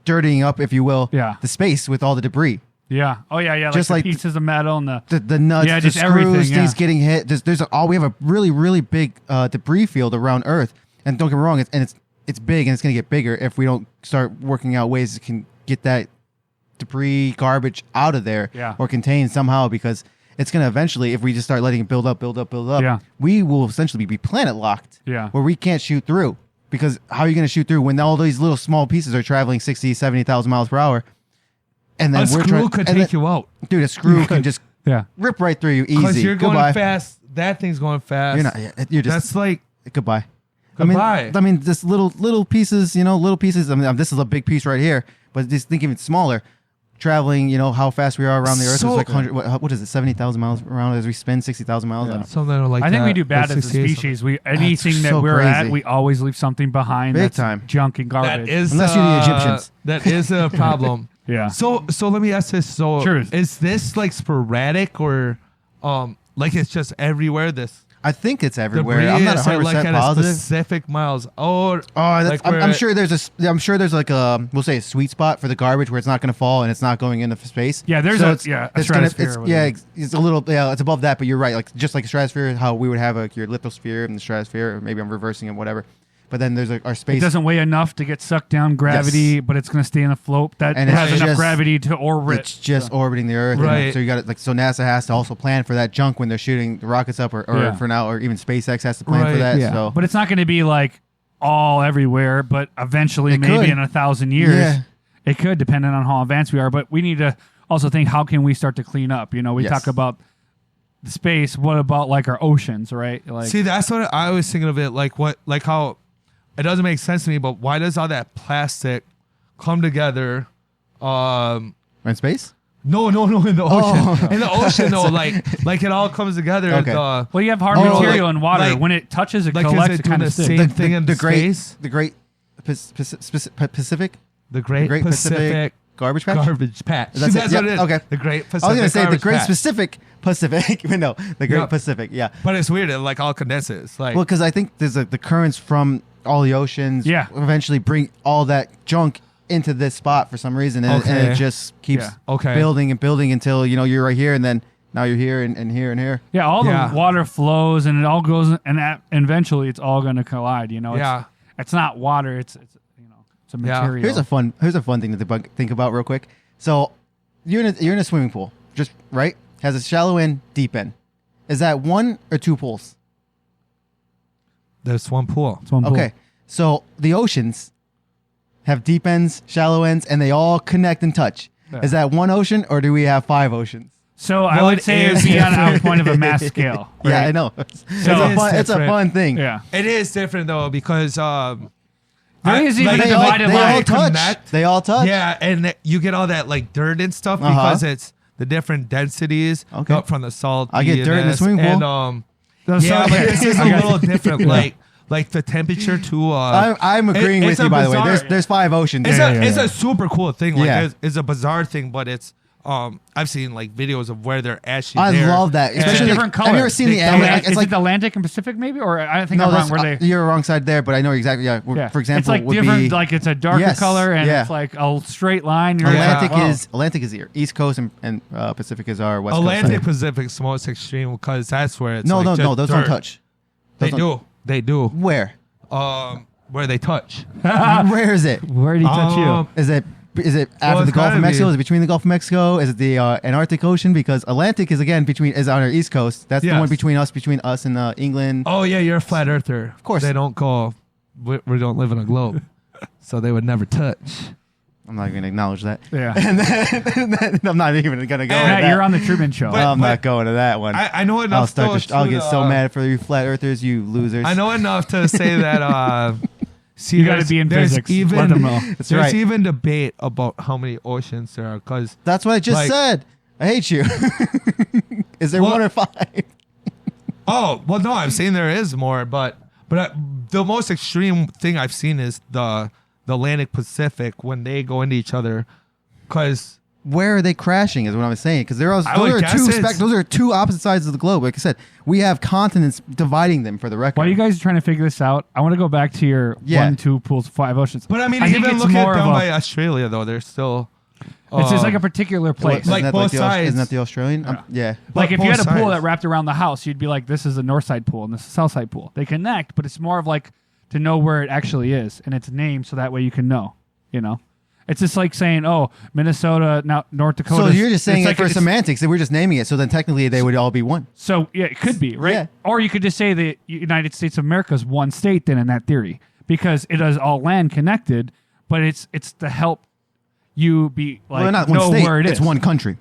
dirtying up, if you will, the space with all the debris. Yeah. Oh yeah, yeah. Just like the pieces of metal and the nuts, yeah, the just screws, everything, things getting hit. We have a really big debris field around Earth, and don't get me wrong, it's big and it's going to get bigger if we don't start working out ways that can get that debris, garbage out of there, or contained somehow, because it's going to eventually, if we just start letting it build up, we will essentially be planet locked, where we can't shoot through. Because how are you going to shoot through when all these little small pieces are traveling 60, 70,000 miles per hour? And then a screw could take you out. Dude, a screw can just rip right through you easy. Because you're going fast. That thing's going fast. You're not. You're just. That's like goodbye. Goodbye. I mean, just little pieces. Little pieces. I mean, this is a big piece right here, but just think even smaller. Traveling, how fast we are around the Earth. It's like 100. What is it? 70,000 miles around as we spin 60,000 miles. Yeah. Something like that. I think we do bad as a species. Anything that we're at, we always leave something behind. Big that's time. Junk and garbage. Unless you're the Egyptians. That is a problem. Yeah. So let me ask this. So is this like sporadic or like it's just everywhere? I think it's everywhere. I'm not 100% positive. Specific miles. I'm sure there's like we'll say a sweet spot for the garbage where it's not going to fall and it's not going into space. Yeah, there's a stratosphere. It's a little it's above that, but you're right. Like just like a stratosphere, how we would have your lithosphere and the stratosphere. Or maybe I'm reversing it, whatever. But then there's our space. It doesn't weigh enough to get sucked down gravity, but it's going to stay in a float that has enough gravity to orbit. It's just orbiting the Earth. Right. So you got it. So NASA has to also plan for that junk when they're shooting the rockets up, or for now, or even SpaceX has to plan for that. Yeah. So, but it's not going to be like all everywhere. But eventually, maybe in 1,000 years, it could, depending on how advanced we are. But we need to also think, how can we start to clean up? We talk about the space. What about like our oceans, right? Like, see, that's what I was thinking of it. Like how. It doesn't make sense to me, but why does all that plastic come together? In space? No, in the ocean. In the ocean, though, like it all comes together. Okay. Well, you have hard material in water. When it touches, it collects. It kind of same thing in space. The Great Pacific. The Great Pacific Garbage Patch. Garbage Patch. That's what it is. Okay. The Great Pacific. I was going to say the Great Patch. Pacific. No, the Great Pacific. Yeah. But it's weird. It like all condenses. Like, well, because I think there's the currents from all the oceans eventually bring all that junk into this spot for some reason, and it just keeps building and building until you're right here, and then now you're here and here and here. Yeah, all the water flows and it all goes, and eventually it's all going to collide. It's not water. It's a material. Here's a fun thing to think about real quick. So you're in a swimming pool, just right? Has a shallow end, deep end. Is that one or two pools? There's one pool. Okay, so the oceans have deep ends, shallow ends, and they all connect and touch. Yeah. Is that one ocean, or do we have 5 oceans? So I would say it would be on a point of a mass scale. Right? Yeah, I know. It's a fun thing. Yeah, it is different though, because they all touch. They all touch. Yeah, and you get all that like dirt and stuff because it's the different densities up from the salt. I get dirt in the swimming pool. And but this is a little different. Like the temperature too. I'm agreeing with you. By the way, there's 5 oceans. It's a super cool thing. Like it's a bizarre thing, but it's. I've seen like videos of where they're actually. I love that, especially different colors. Have you ever seen the Atlantic? It's like the Atlantic and Pacific, maybe, or I think I'm wrong. You're wrong side there, but I know exactly. Yeah. For example, it's like different. Like it's a darker color, and it's like a straight line. Atlantic is the East Coast, and Pacific is our West Coast. Atlantic Pacific's most extreme because that's where it's. No. Those don't touch. They do. Where? Where they touch. Where is it? Where did he touch you? Is it after the Gulf of Mexico? Is it between the Gulf of Mexico? Is it the Antarctic Ocean? Because Atlantic is again is on our east coast. That's the one between us and England. Oh yeah, you're a flat earther. Of course, they don't call. We don't live in a globe, so they would never touch. I'm not going to acknowledge that. Yeah. And then I'm not even going to go. Matt, you're on the Truman Show. I'm not going to that one. I know enough. I'll get so mad for you flat earthers, you losers. I know enough to say that. See, you got to be in physics. Let them know. There's even debate about how many oceans there are. Because that's what I just said. I hate you. Is there 1 or 5? Oh well, no. I'm saying there is more, but the most extreme thing I've seen is the Atlantic Pacific when they go into each other. Because where are they crashing? Is what I'm saying. Because those are two opposite sides of the globe. Like I said, we have continents dividing them. For the record, while you guys are trying to figure this out, I want to go back to your 1, 2 pools, 5 oceans. But I mean, even look at down by Australia, though. There's still. It's just like a particular place. Like both sides. Isn't that the Australian? Yeah. Like if you had a pool that wrapped around the house, you'd be like, this is a north side pool and this is a south side pool. They connect, but it's more of like to know where it actually is and its name, so that way you can know. You know, it's just like saying, oh, Minnesota, now North Dakota. So you're just saying it for semantics, that we're just naming it. So then technically they would all be one. So yeah, it could be right. Yeah. Or you could just say the United States of America is one state. Then in that theory, because it is all land connected, but it's to help you be like not know one state, where it is. It's one country.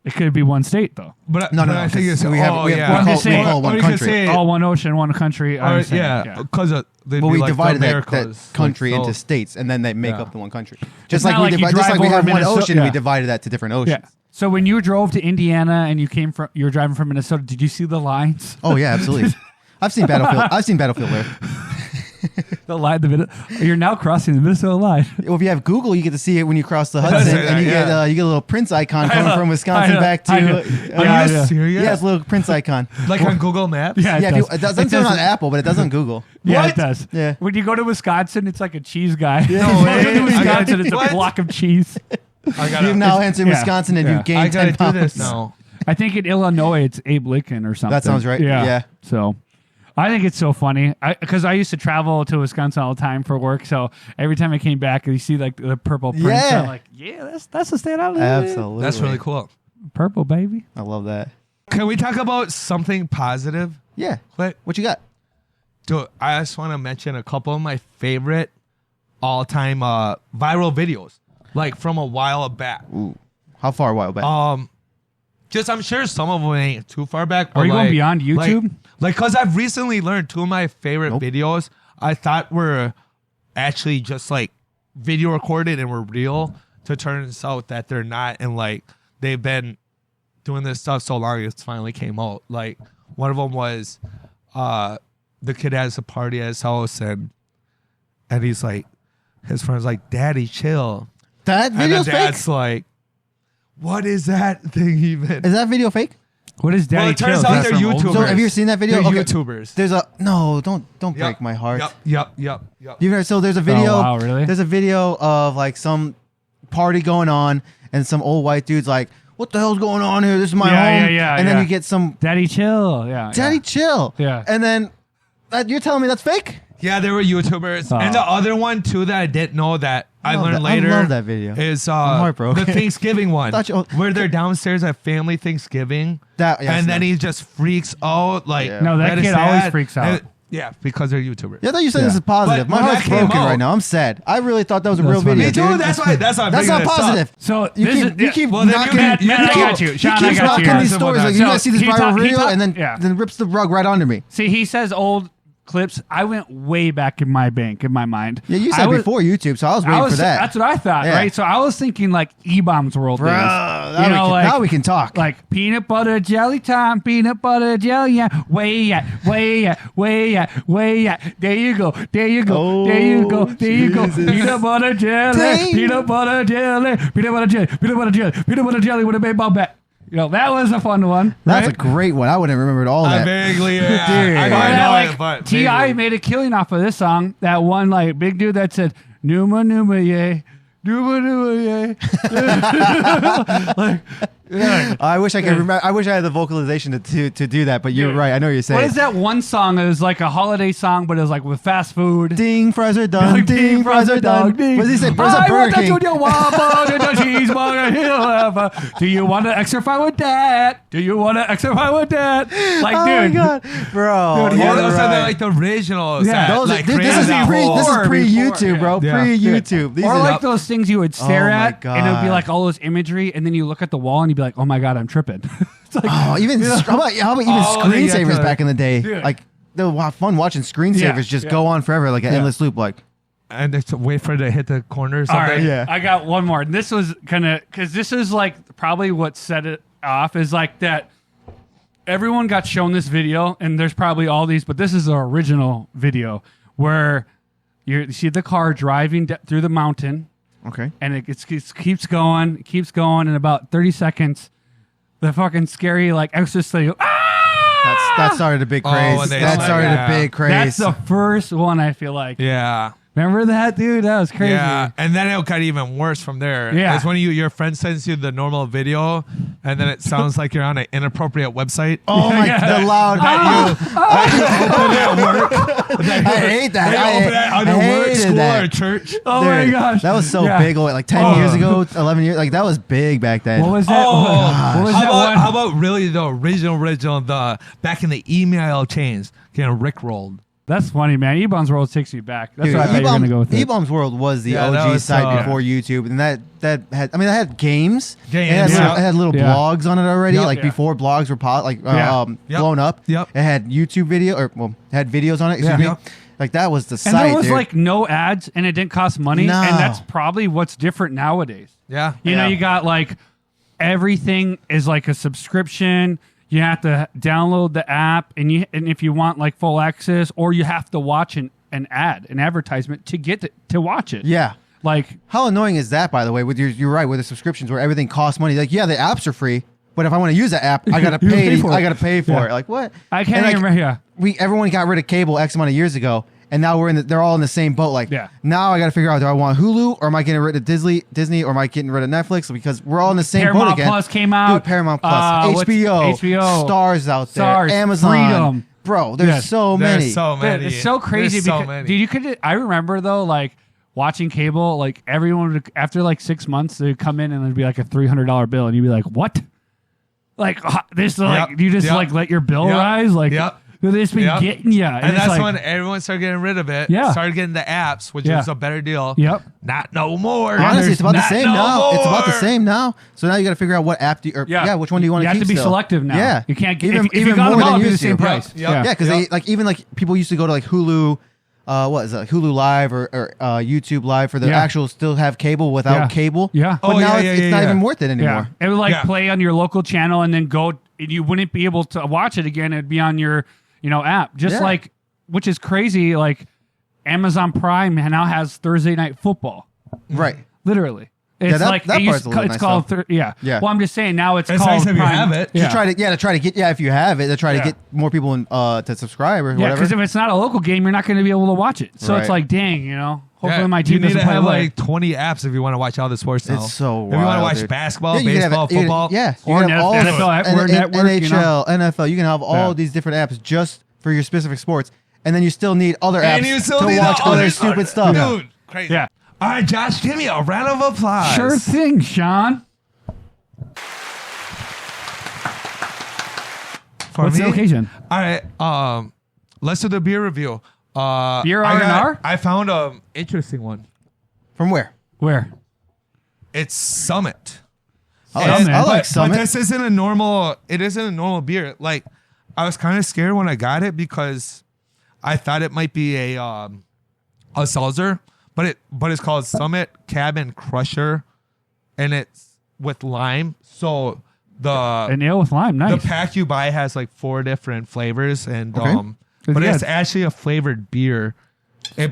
It could be one state though. But no. I think it's we call one country. All one ocean, one country. Because we divided that country into states, and then they make up the one country. Just like we have one ocean, and we Yeah. divided that to different oceans. Yeah. So when you drove to Indiana and you were driving from Minnesota, did you see the lines? Oh yeah, absolutely. I've seen Battlefield Earth. The line, you're now crossing the Minnesota line. Well, if you have Google, you get to see it when you cross the Hudson, and you get a little Prince icon coming from Wisconsin back to. Are you serious? Yeah, it's a little Prince icon. Like on Google Maps? Yeah, it doesn't do it on Apple, but it does on Google. Yeah, it does. Yeah. When you go to Wisconsin, it's like a cheese guy. No way. When you go to Wisconsin, it's a block of cheese. You've now entered Wisconsin, and you've gained 10 pounds. Do this now. I think in Illinois, it's Abe Lincoln or something. That sounds right. Yeah. So I think it's so funny because I used to travel to Wisconsin all the time for work. So every time I came back, you see like the purple prints. Yeah. I'm like, yeah, that's the state I live in. Absolutely. That's really cool. Purple, baby. I love that. Can we talk about something positive? Yeah. What you got? Dude, I just want to mention a couple of my favorite all-time viral videos, like from a while back. Ooh. How far a while back? Just I'm sure some of them ain't too far back. Are you going beyond YouTube? Like, cause I've recently learned two of my favorite videos I thought were actually just like video recorded and were real. To turns out that they're not, and like they've been doing this stuff so long it's finally came out. Like one of them was the kid has a party at his house and he's like, his friend's like, "Daddy, chill." That video's fake? Dad's like, "What is that thing even?" Is that video fake? What is Daddy Chill? Well, it turns out they're YouTubers. So have you seen that video? They're YouTubers. There's don't break my heart. Yep. So there's a video. Oh, wow, really? There's a video of like some party going on and some old white dude's like, "What the hell's going on here? This is my home." And then you get some Daddy Chill. Yeah. Daddy Chill. Yeah. And then you're telling me that's fake? Yeah, they were YouTubers. And the other one too that I didn't know that I learned later. I love that video. Is I'm heartbroken. the Thanksgiving one where they're downstairs at family Thanksgiving. And then he just freaks out like no, that kid always freaks out. Yeah, because they're YouTubers. Yeah, I thought you said this is positive. My heart's broken right now. I'm sad. I really thought that was a real video. Me too. That's why. That's not positive. So you keep knocking. I got you. Sean, I got you. These stories like you guys see this viral video and then rips the rug right under me. See, he says old clips. I went way back in my mind. Yeah, you said before YouTube, so I was waiting for that. That's what I thought, right? So I was thinking like E-Bombs World days. Now we can talk. Like peanut butter jelly time, peanut butter jelly, yeah. Way at. There you go. Oh, there you go. Peanut butter jelly, peanut butter jelly with a baseball bat. You know, that was a fun one. That's a great one. I wouldn't remember all that. I vaguely, Dude. I know it, but T.I. made a killing off of this song. That one, like, big dude that said, Numa, yay. Numa, yay. Like, I wish I could remember. I wish I had the vocalization to do that. But you're right. I know what you're saying. What is that one song? It was like a holiday song, but it was like with fast food. Ding, fries are done. Ding, fries are done. Ding. What does he say? I Burger King. want that cheeseburger. Do you want to exercise with that? Do you want to exercise with that? Like, Oh dude. my god, bro. Dude, Yeah, you're those are right. like the originals. Yeah. that, Those are- like, this created is that pre whole- YouTube, bro. Yeah. Pre-YouTube. These Or are like those things you would stare Oh my at, and it would be God. like all this imagery, and then you look at the wall and you'd be like, "Oh my god, I'm tripping." It's like, how about even Oh, they get screensavers to- back in the day? Dude. Like the fun watching screensavers just go on forever, like an endless loop. Like And it's wait for it to hit the corner or all something. right, Yeah. I got one more. And this was kind of because this is like probably what set it off is like that. Everyone got shown this video, and there's probably all these, but this is the original video where you see the car driving through the mountain. okay, And it keeps going, in about 30 seconds, the fucking scary like exorcist thing. that started a big Oh, craze. when they That like- started yeah. a big craze. That's the first one I feel like. Yeah. Remember that, dude? That was crazy. Yeah, and then it got even worse from there. Yeah. It's when your friend sends you the normal video, and then it sounds like you're on an inappropriate website. Oh my, the loud. I hate that. They open it on I your work, hated school, that. or church. Oh my Dude, gosh. that was so Yeah. big. Like 10 years ago, 11 years. Like that was big back then. What was that? Oh, what was how that about, one? how about really the original, the back in the email chains, getting rickrolled? That's funny, man. E-Bombs World takes you back. That's Dude, what I thought you were going to go with. E-Bombs World was the Yeah, that OG was, site before YouTube, and that had. I mean, that had games. Games, It had, yeah. it had little Yeah. blogs on it already, Yep. like Yeah. before blogs were Yeah. Yep. blown up. Yep. It had YouTube video, or well, it had videos on it. Excuse Yeah. me. Yep. Like that was the And site. there was dude. like no ads, and it didn't cost money. No. And that's probably what's different nowadays. Yeah. You know, Yeah. you got like everything is like a subscription. You have to download the app, and if you want like full access, or you have to watch an advertisement to get to watch it. yeah. Like, How annoying is that, by the way? With you're right with the subscriptions where everything costs money. Like, yeah, the apps are free, but if I want to use that app, I gotta You pay. pay for it. I gotta pay for Yeah. it. Like what? I can't And, like, even remember. Yeah. Everyone got rid of cable X amount of years ago, and now they're all in the same boat. Like, Yeah. now I got to figure out, do I want Hulu, or am I getting rid of Disney, or am I getting rid of Netflix? Because we're all in the same boat Paramount again. Plus came out. Dude, Paramount Plus, what's- HBO, Stars out there, Stars, Amazon, Freedom. bro. There's Yes. so many. There's so many. It's so crazy There's so because many. dude, you could. I remember though, like watching cable, like everyone would, after like 6 months, they'd come in and it'd be like a $300 bill, and you'd be like, "What? Like this? Like Yep. you just Yep. like let your bill Yep. rise? Like Yep. they just been Yep. getting you?" And it's that's like, when everyone started getting rid of it. Yeah. Started getting the apps, which Yeah. was a better deal. Yep. Not no more. Honestly, it's about the Not same no now. It's about the more. same now. So now you got to figure out what app which one do you want You to have keep to be still? selective now. Yeah, You can't get even if you got more them than all, it'd be the used same to. price. Yep. Yeah, because Yep. they like even like people used to go to like Hulu, what is it, like Hulu Live or YouTube Live for the Yeah. actual still have cable without Yeah. cable. Yeah. but Oh, now yeah, it's yeah, not yeah. even worth it Yeah, anymore. it would like Yeah. play on your local channel and then go, and you wouldn't be able to watch it again. It'd be on your, app. Just Yeah. like, which is crazy. Like Amazon Prime now has Thursday Night Football. Right. Literally, it's that- like that it part's used- a little it's nice, called. though. Yeah. Yeah. Well, I'm just saying now it's It's called nice if you Prime. have it. Yeah. To try to get if you have it, to try Yeah. to get more people in, to subscribe or Yeah, whatever. because if it's not a local game, you're not going to be able to watch it. So it's Right. like, dang, hopefully Yeah, my you team need doesn't to play have away. like 20 apps if you want to watch all the sports now. It's so If you want to wild, watch dude. basketball, Yeah, you can have baseball, it- you can- football. Yeah, you Or can have all NFL app, and- or and- network, NHL, NFL. You can have all Yeah. these different apps just for your specific sports, and then you still need other apps And you still to need watch the other other stupid stuff. Dude, crazy. Yeah. All right, Josh, give me a round of applause. Sure thing, Sean. For What's me? the occasion? All right, let's do the beer review. Beer I R&R? I found an interesting one. From where? Where? It's Summit. I Summit. like But Summit. this isn't a normal. It isn't a normal beer. Like, I was kind of scared when I got it because I thought it might be a seltzer, but it's called Summit Cabin Crusher, and it's with lime. So An ale with lime. the Nice. pack you buy has like 4 different flavors, and Okay. but Yeah. it's actually a flavored beer,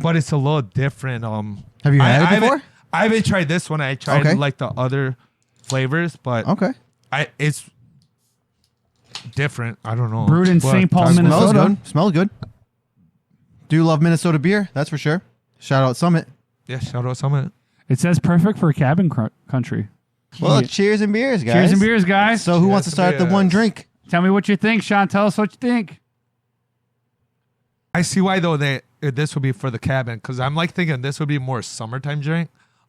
but it's a little different. Have you had it haven't- before? I haven't tried this one. I tried Okay. like the other flavors, but Okay. it's different. I don't know. Brewed in But- St. Paul, Smells Minnesota. good. Smells good. Do love Minnesota beer, that's for sure. Shout out Summit. Yeah, shout out Summit. It says perfect for cabin country. Well, cheers and beers, guys. Cheers and beers, guys. So who wants to start the one drink? Tell me what you think, Sean. Tell us what you think. I see why though this would be for the cabin because I'm like thinking this would be more summertime drink.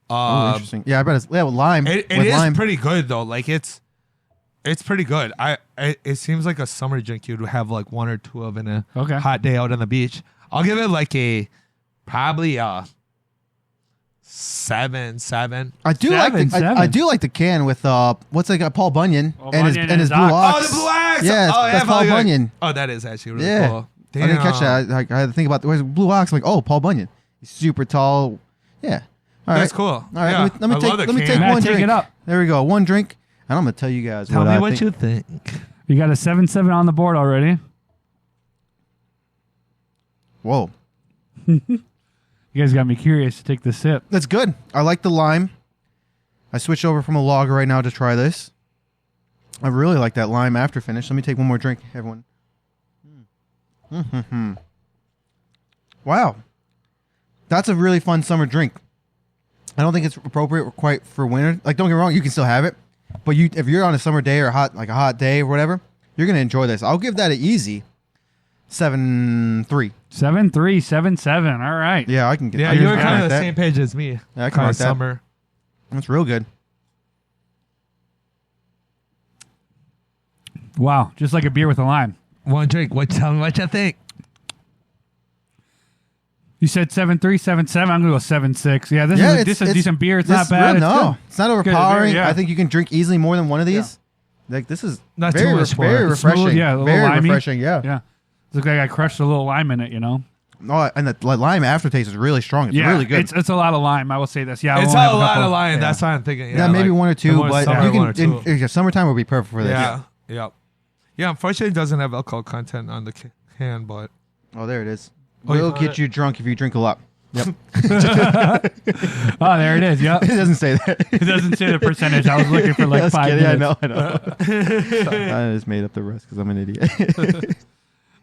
Interesting. Yeah, I bet it's with lime. It with is lime. pretty good though. Like it's pretty good. It seems like a summer drink you'd have like one or two of in a hot day out on the beach. I'll give it like probably a 7. I do like the can with what's like Paul Bunyan and his blue ox. Oh, the blue ox. Yeah, that's Paul Bunyan. Oh, that is actually really cool. Damn. I didn't catch that. I had to think about where's blue ox. I'm like, oh, Paul Bunyan. He's super tall. Yeah. All right. That's cool. All right. Yeah. Let me take Matt, one take drink. it up. There we go. One drink, and I'm gonna tell you guys. Tell me what you think. You got a 7-7 on the board already. Whoa. You guys got me curious to take the sip. That's good. I like the lime. I switched over from a lager right now to try this. I really like that lime after finish. Let me take one more drink, everyone. Wow. That's a really fun summer drink. I don't think it's appropriate quite for winter. Like, don't get me wrong, you can still have it. But if you're on a summer day or a hot day or whatever, you're going to enjoy this. I'll give that an easy 7-3. 7-3, 7-7. All right. Yeah, I can get Yeah, that. you're kind of the same page as me. Yeah, I can kind like of that. summer. That's real good. Wow. Just like a beer with a lime. One drink. Tell me what you think. You said 7-3, 7-7. I'm going to go 7-6. Yeah, this is a decent beer. It's not bad. No, it's not overpowering. Yeah. I think you can drink easily more than one of these. Yeah. Like, this is Not very, too much very more. refreshing. Smooth, yeah, a little very limey. refreshing. Yeah. Yeah. Looks like I crushed a little lime in it, you know? Oh, and the lime aftertaste is really strong. It's really good. It's a lot of lime. I will say this. Yeah, It's a lot of lime. That's what I'm thinking. Yeah, maybe like, one or two, but you one or two. can. Summertime would be perfect for this. Yeah. Unfortunately, it doesn't have alcohol content on the can, but Oh, there it is. Oh, you Will found get it? you drunk if you drink a lot. Yep. Oh, there it is. Yep. It doesn't say that. It doesn't say the percentage. I was looking for like Just 5 kidding. minutes. I know. I just made up the rest because I'm an idiot.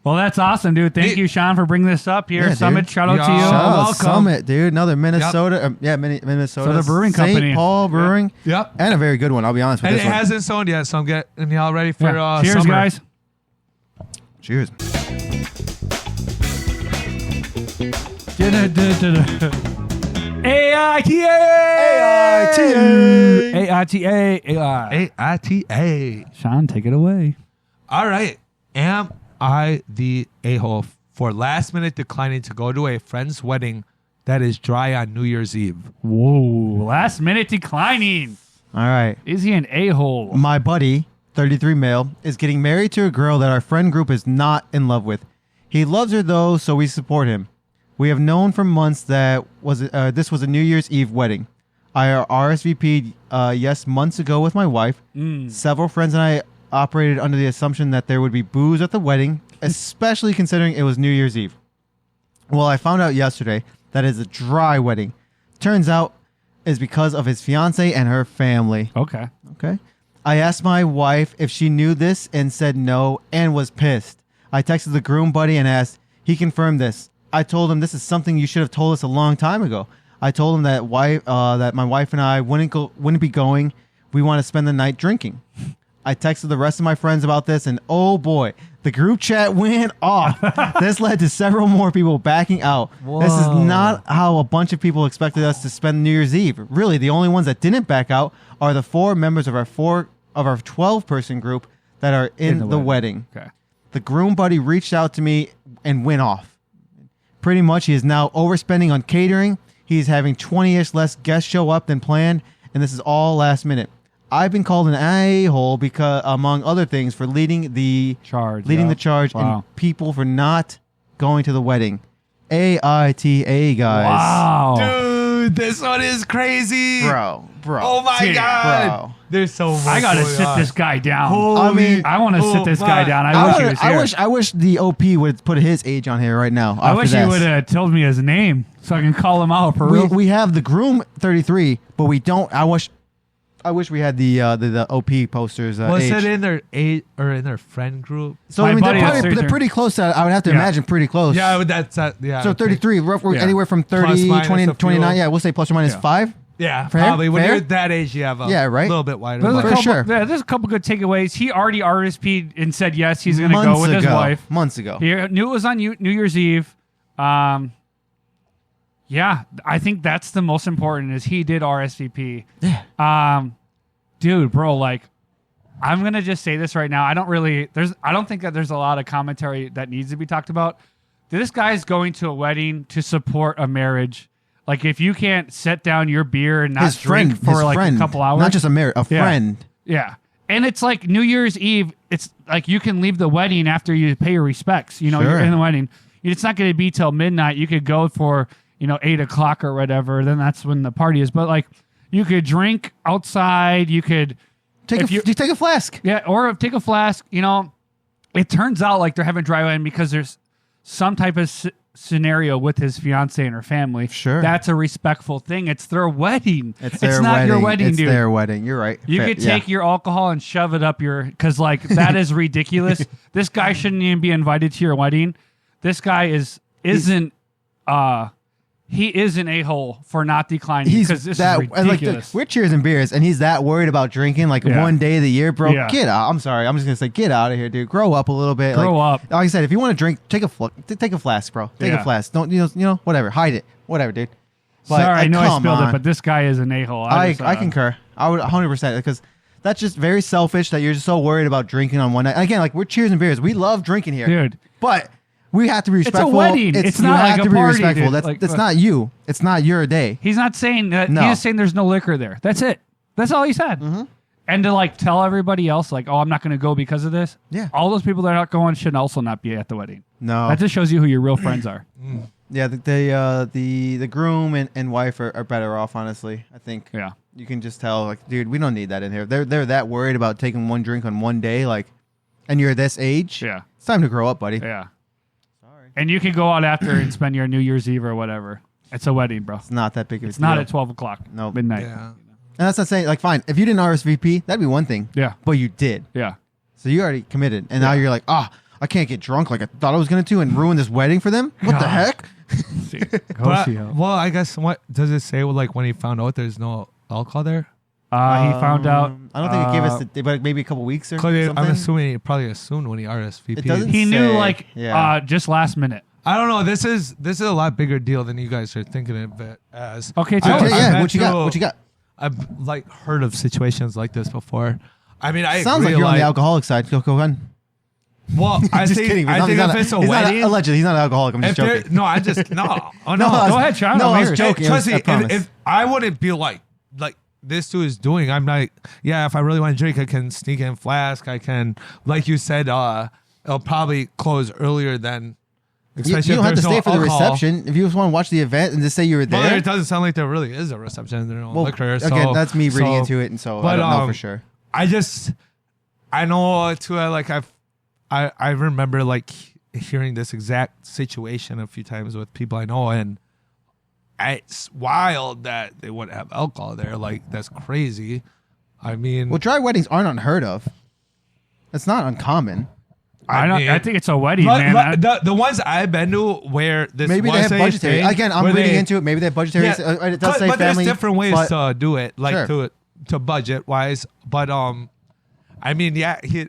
Well, that's awesome, dude. Thank you, Sean, for bringing this up here. Yeah, Summit, dude. shout out to you. Yeah. Shout out Welcome. Summit, dude. Another Minnesota. Minnesota. So the brewing St. company. Paul Brewing. Yep. And a very good one. I'll be honest with And this it one. hasn't sold yet, so I'm getting y'all ready for Yeah. Cheers, summer. guys. Cheers. AITA. AITA. Sean, take it away. All right. Am I the a-hole for last minute declining to go to a friend's wedding that is dry on New Year's Eve? Whoa. Last minute declining. All right. Is he an a-hole? My buddy, 33 male, is getting married to a girl that our friend group is not in love with. He loves her though, so we support him. We have known for months that this was a New Year's Eve wedding. I RSVP'd yes months ago with my wife. Several friends and I operated under the assumption that there would be booze at the wedding, especially considering it was New Year's Eve. Well, I found out yesterday that it's a dry wedding. Turns out it's because of his fiance and her family. Okay. Okay. I asked my wife if she knew this and said no and was pissed. I texted the groom buddy and asked. He confirmed this. I told him this is something you should have told us a long time ago. I told him that my wife and I wouldn't be going. We want to spend the night drinking. I texted the rest of my friends about this, and oh boy, the group chat went off. This led to several more people backing out. Whoa. This is not how a bunch of people expected us to spend New Year's Eve. Really, the only ones that didn't back out are the 4 members of our 12-person group that are in the wedding. Okay. The groom buddy reached out to me and went off. Pretty much, he is now overspending on catering. He's having 20-ish less guests show up than planned, and this is all last minute. I've been called an a-hole because, among other things, for leading the charge, Wow. and people for not going to the wedding. AITA, guys. Wow. Dude, this one is crazy. Bro. Oh my Dude, God. bro. There's so much. I gotta going sit on. this guy down. I mean, I want to sit this guy down. I wish he was here. I wish the OP would put his age on here right now. I wish he this. would have told me his name so I can call him out for real. We have the groom 33, but we don't. I wish we had the OP posters. Was age. it in their in their friend group? So My I mean, buddy is they're 33. pretty close. I would have to Yeah. imagine pretty close. Yeah, that's yeah. So 33, Yeah. anywhere from 30, Plus, minus 20, a few. 29. Yeah, we'll say plus or minus Yeah. 5. Yeah, Fair? probably. When Fair? you're that age, you have a right? little bit wider. There's a but- couple, sure. yeah, there's a couple good takeaways. He already RSVP'd and said yes, he's going to go with his wife. Months ago. He knew it was on New Year's Eve. Yeah, I think that's the most important is he did RSVP. Yeah. Dude, bro, like, I'm going to just say this right now. I don't think that there's a lot of commentary that needs to be talked about. This guy's going to a wedding to support a marriage. Like, if you can't set down your beer and not drink for like a couple hours. Not just a friend. Yeah. And it's like New Year's Eve. It's like you can leave the wedding after you pay your respects. You know, Sure. you're in the wedding. It's not going to be till midnight. You could go for, 8 o'clock or whatever. Then that's when the party is. But like, you could drink outside. You could Take a flask. Yeah, or take a flask. It turns out like they're having dry wedding because there's some type of scenario with his fiance and her family. Sure. That's a respectful thing. It's their wedding. It's their not wedding. your wedding, it's dude. It's their wedding. You're right. You could take your alcohol and shove it up because like that is ridiculous. This guy shouldn't even be invited to your wedding. This guy isn't he is an a-hole for not declining because this is ridiculous. We're cheers and beers, and he's that worried about drinking like one day of the year, bro. Yeah. Get out. I'm sorry. I'm just gonna say, get out of here, dude. Grow up a little bit. Grow up. Like I said, if you want to drink, take a flask, bro. Take a flask. Don't whatever. Hide it. Whatever, dude. But, sorry, I know I spilled on. it, but this guy is an a-hole. I concur. I would 100% because that's just very selfish that you're just so worried about drinking on one night. Again, like we're cheers and beers. We love drinking here, dude. But we have to be respectful. It's a wedding. It's not you like have a to be party, respectful. dude. That's not you. It's not your day. He's not saying that. No. He's just saying there's no liquor there. That's it. That's all he said. Mm-hmm. And to like tell everybody else, like, oh, I'm not going to go because of this. Yeah. All those people that are not going should also not be at the wedding. No. That just shows you who your real friends are. Yeah, the groom and wife are better off, honestly. I think. Yeah. You can just tell, like, dude, we don't need that in here. They're that worried about taking one drink on one day, like, and you're this age. Yeah. It's time to grow up, buddy. Yeah. Sorry. And you can go out after and spend your New Year's Eve or whatever. It's a wedding, bro. It's not that big of a It's not deal. at 12 o'clock. Nope. Midnight. Yeah. And that's not saying, like, fine, if you didn't RSVP, that'd be one thing. Yeah. But you did. Yeah. So you already committed. And now you're like, I can't get drunk like I thought I was going to and ruin this wedding for them? What the heck? See. Go But, see him. well, I guess what does it say? Like when he found out there's no alcohol there? He found out. I don't think it gave us but maybe a couple weeks or 'Cause something. I'm assuming he probably assumed when he RSVP'd. It doesn't He knew say. like Yeah. just last minute. I don't know. This is a lot bigger deal than you guys are thinking of it as. Okay, I- tell us. I've Yeah, been what you got? to- What you got? I've like heard of situations like this before. I mean, I Sounds like agree, you're on the alcoholic side. Go on. Well, I Just think kidding. I think if it's a wedding, allegedly, he's not an alcoholic. I'm just joking. no, I just no. Oh no, I was- Go ahead, Sean. No, I'm I was here. joking. Trust me, I promise. if I wouldn't be like this dude is doing, I'm like, yeah, if I really want to drink, I can sneak in flask. I can, like you said, it'll probably close earlier than. You Especially don't if have to there's stay no for the alcohol. reception. If you just want to watch the event and just say you were Well, there. it doesn't sound like there really is a reception. There's no Well, liquor. again, that's me reading into it, and so I but, don't know for sure. I know too. I remember like hearing this exact situation a few times with people I know, and it's wild that they wouldn't have alcohol there. Like that's crazy. I mean, Well, dry weddings aren't unheard of. It's not uncommon. I think it's a wedding, but- man. but the ones I've been to where this Maybe they have budgetary. Again, I'm reading into it. Maybe they have budgetary. It does say but family. there's different ways but- to do it, like Sure. to budget wise. But I mean, yeah, he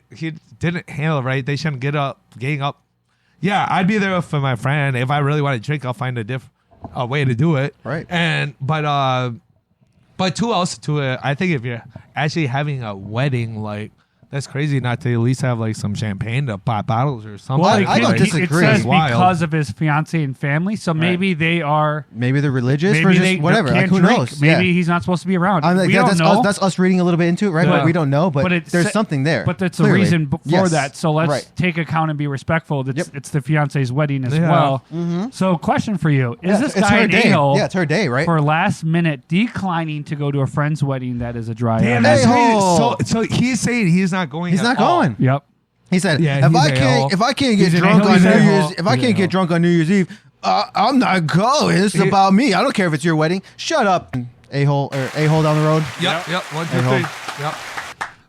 didn't handle it right. They shouldn't gang up. Yeah, I'd be there for my friend. If I really want to drink, I'll find a way to do it. Right. But too else to it. I think if you're actually having a wedding, like that's crazy not to at least have like some champagne to pop bottles or something. Well, I don't it disagree. says It's wild. because of his fiance and family, so maybe they are. Maybe they're religious Maybe or just they whatever. can't Like, who drink. knows? Maybe Yeah. he's not supposed to be around. I'm like, We don't know. that's us reading a little bit into it, right? Yeah. But we don't know. But it's there's something there. But that's clearly. a reason for Yes. that. So let's Right. take account and be respectful. It's the fiance's wedding as Yeah. well. So, question for you: Is Yeah, this it's guy her an day. a-hole Yeah, it's her day, right? for last minute declining to go to a friend's wedding that is a dry Damn, eye? that's A-hole. crazy. So he's saying he's not going. He's at not all. going. Yep. He said, Yeah, if he's I a can't a-hole. get He's an drunk a-hole. on He's New an Year's, a-hole. if I He's can't an get drunk on New Year's Eve, I'm not going. It's He- about me. I don't care if it's your wedding. Shut up, a-hole down the road. Yep. 1, 2, A-hole. 3. Yep.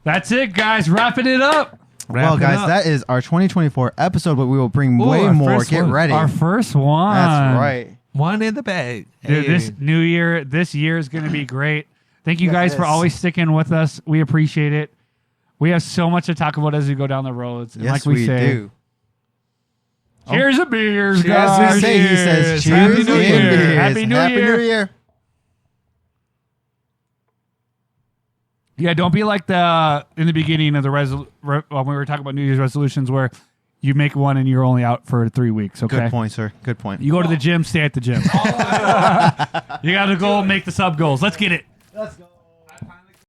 That's it, guys. Wrapping it up. Well, Wrap it guys, up. that is our 2024 episode, but we will bring way our more. first Get one. ready. Our first one. That's right. One in the bag. Dude, Hey. this year is going to be great. Thank you Yes, guys it for is. always sticking with us. We appreciate it. We have so much to talk about as we go down the roads. And Yes, like we say, do. cheers to beers, Cheers. guys. As we say, he says, cheers Happy New and Year. beers. Happy New Year. New Year. Yeah, don't be like in the beginning of the when we were talking about New Year's resolutions where you make one and you're only out for 3 weeks. Okay, Good point, sir. Good point. You go to the gym, stay at the gym. You got to go make the sub goals. Let's get it. Let's go.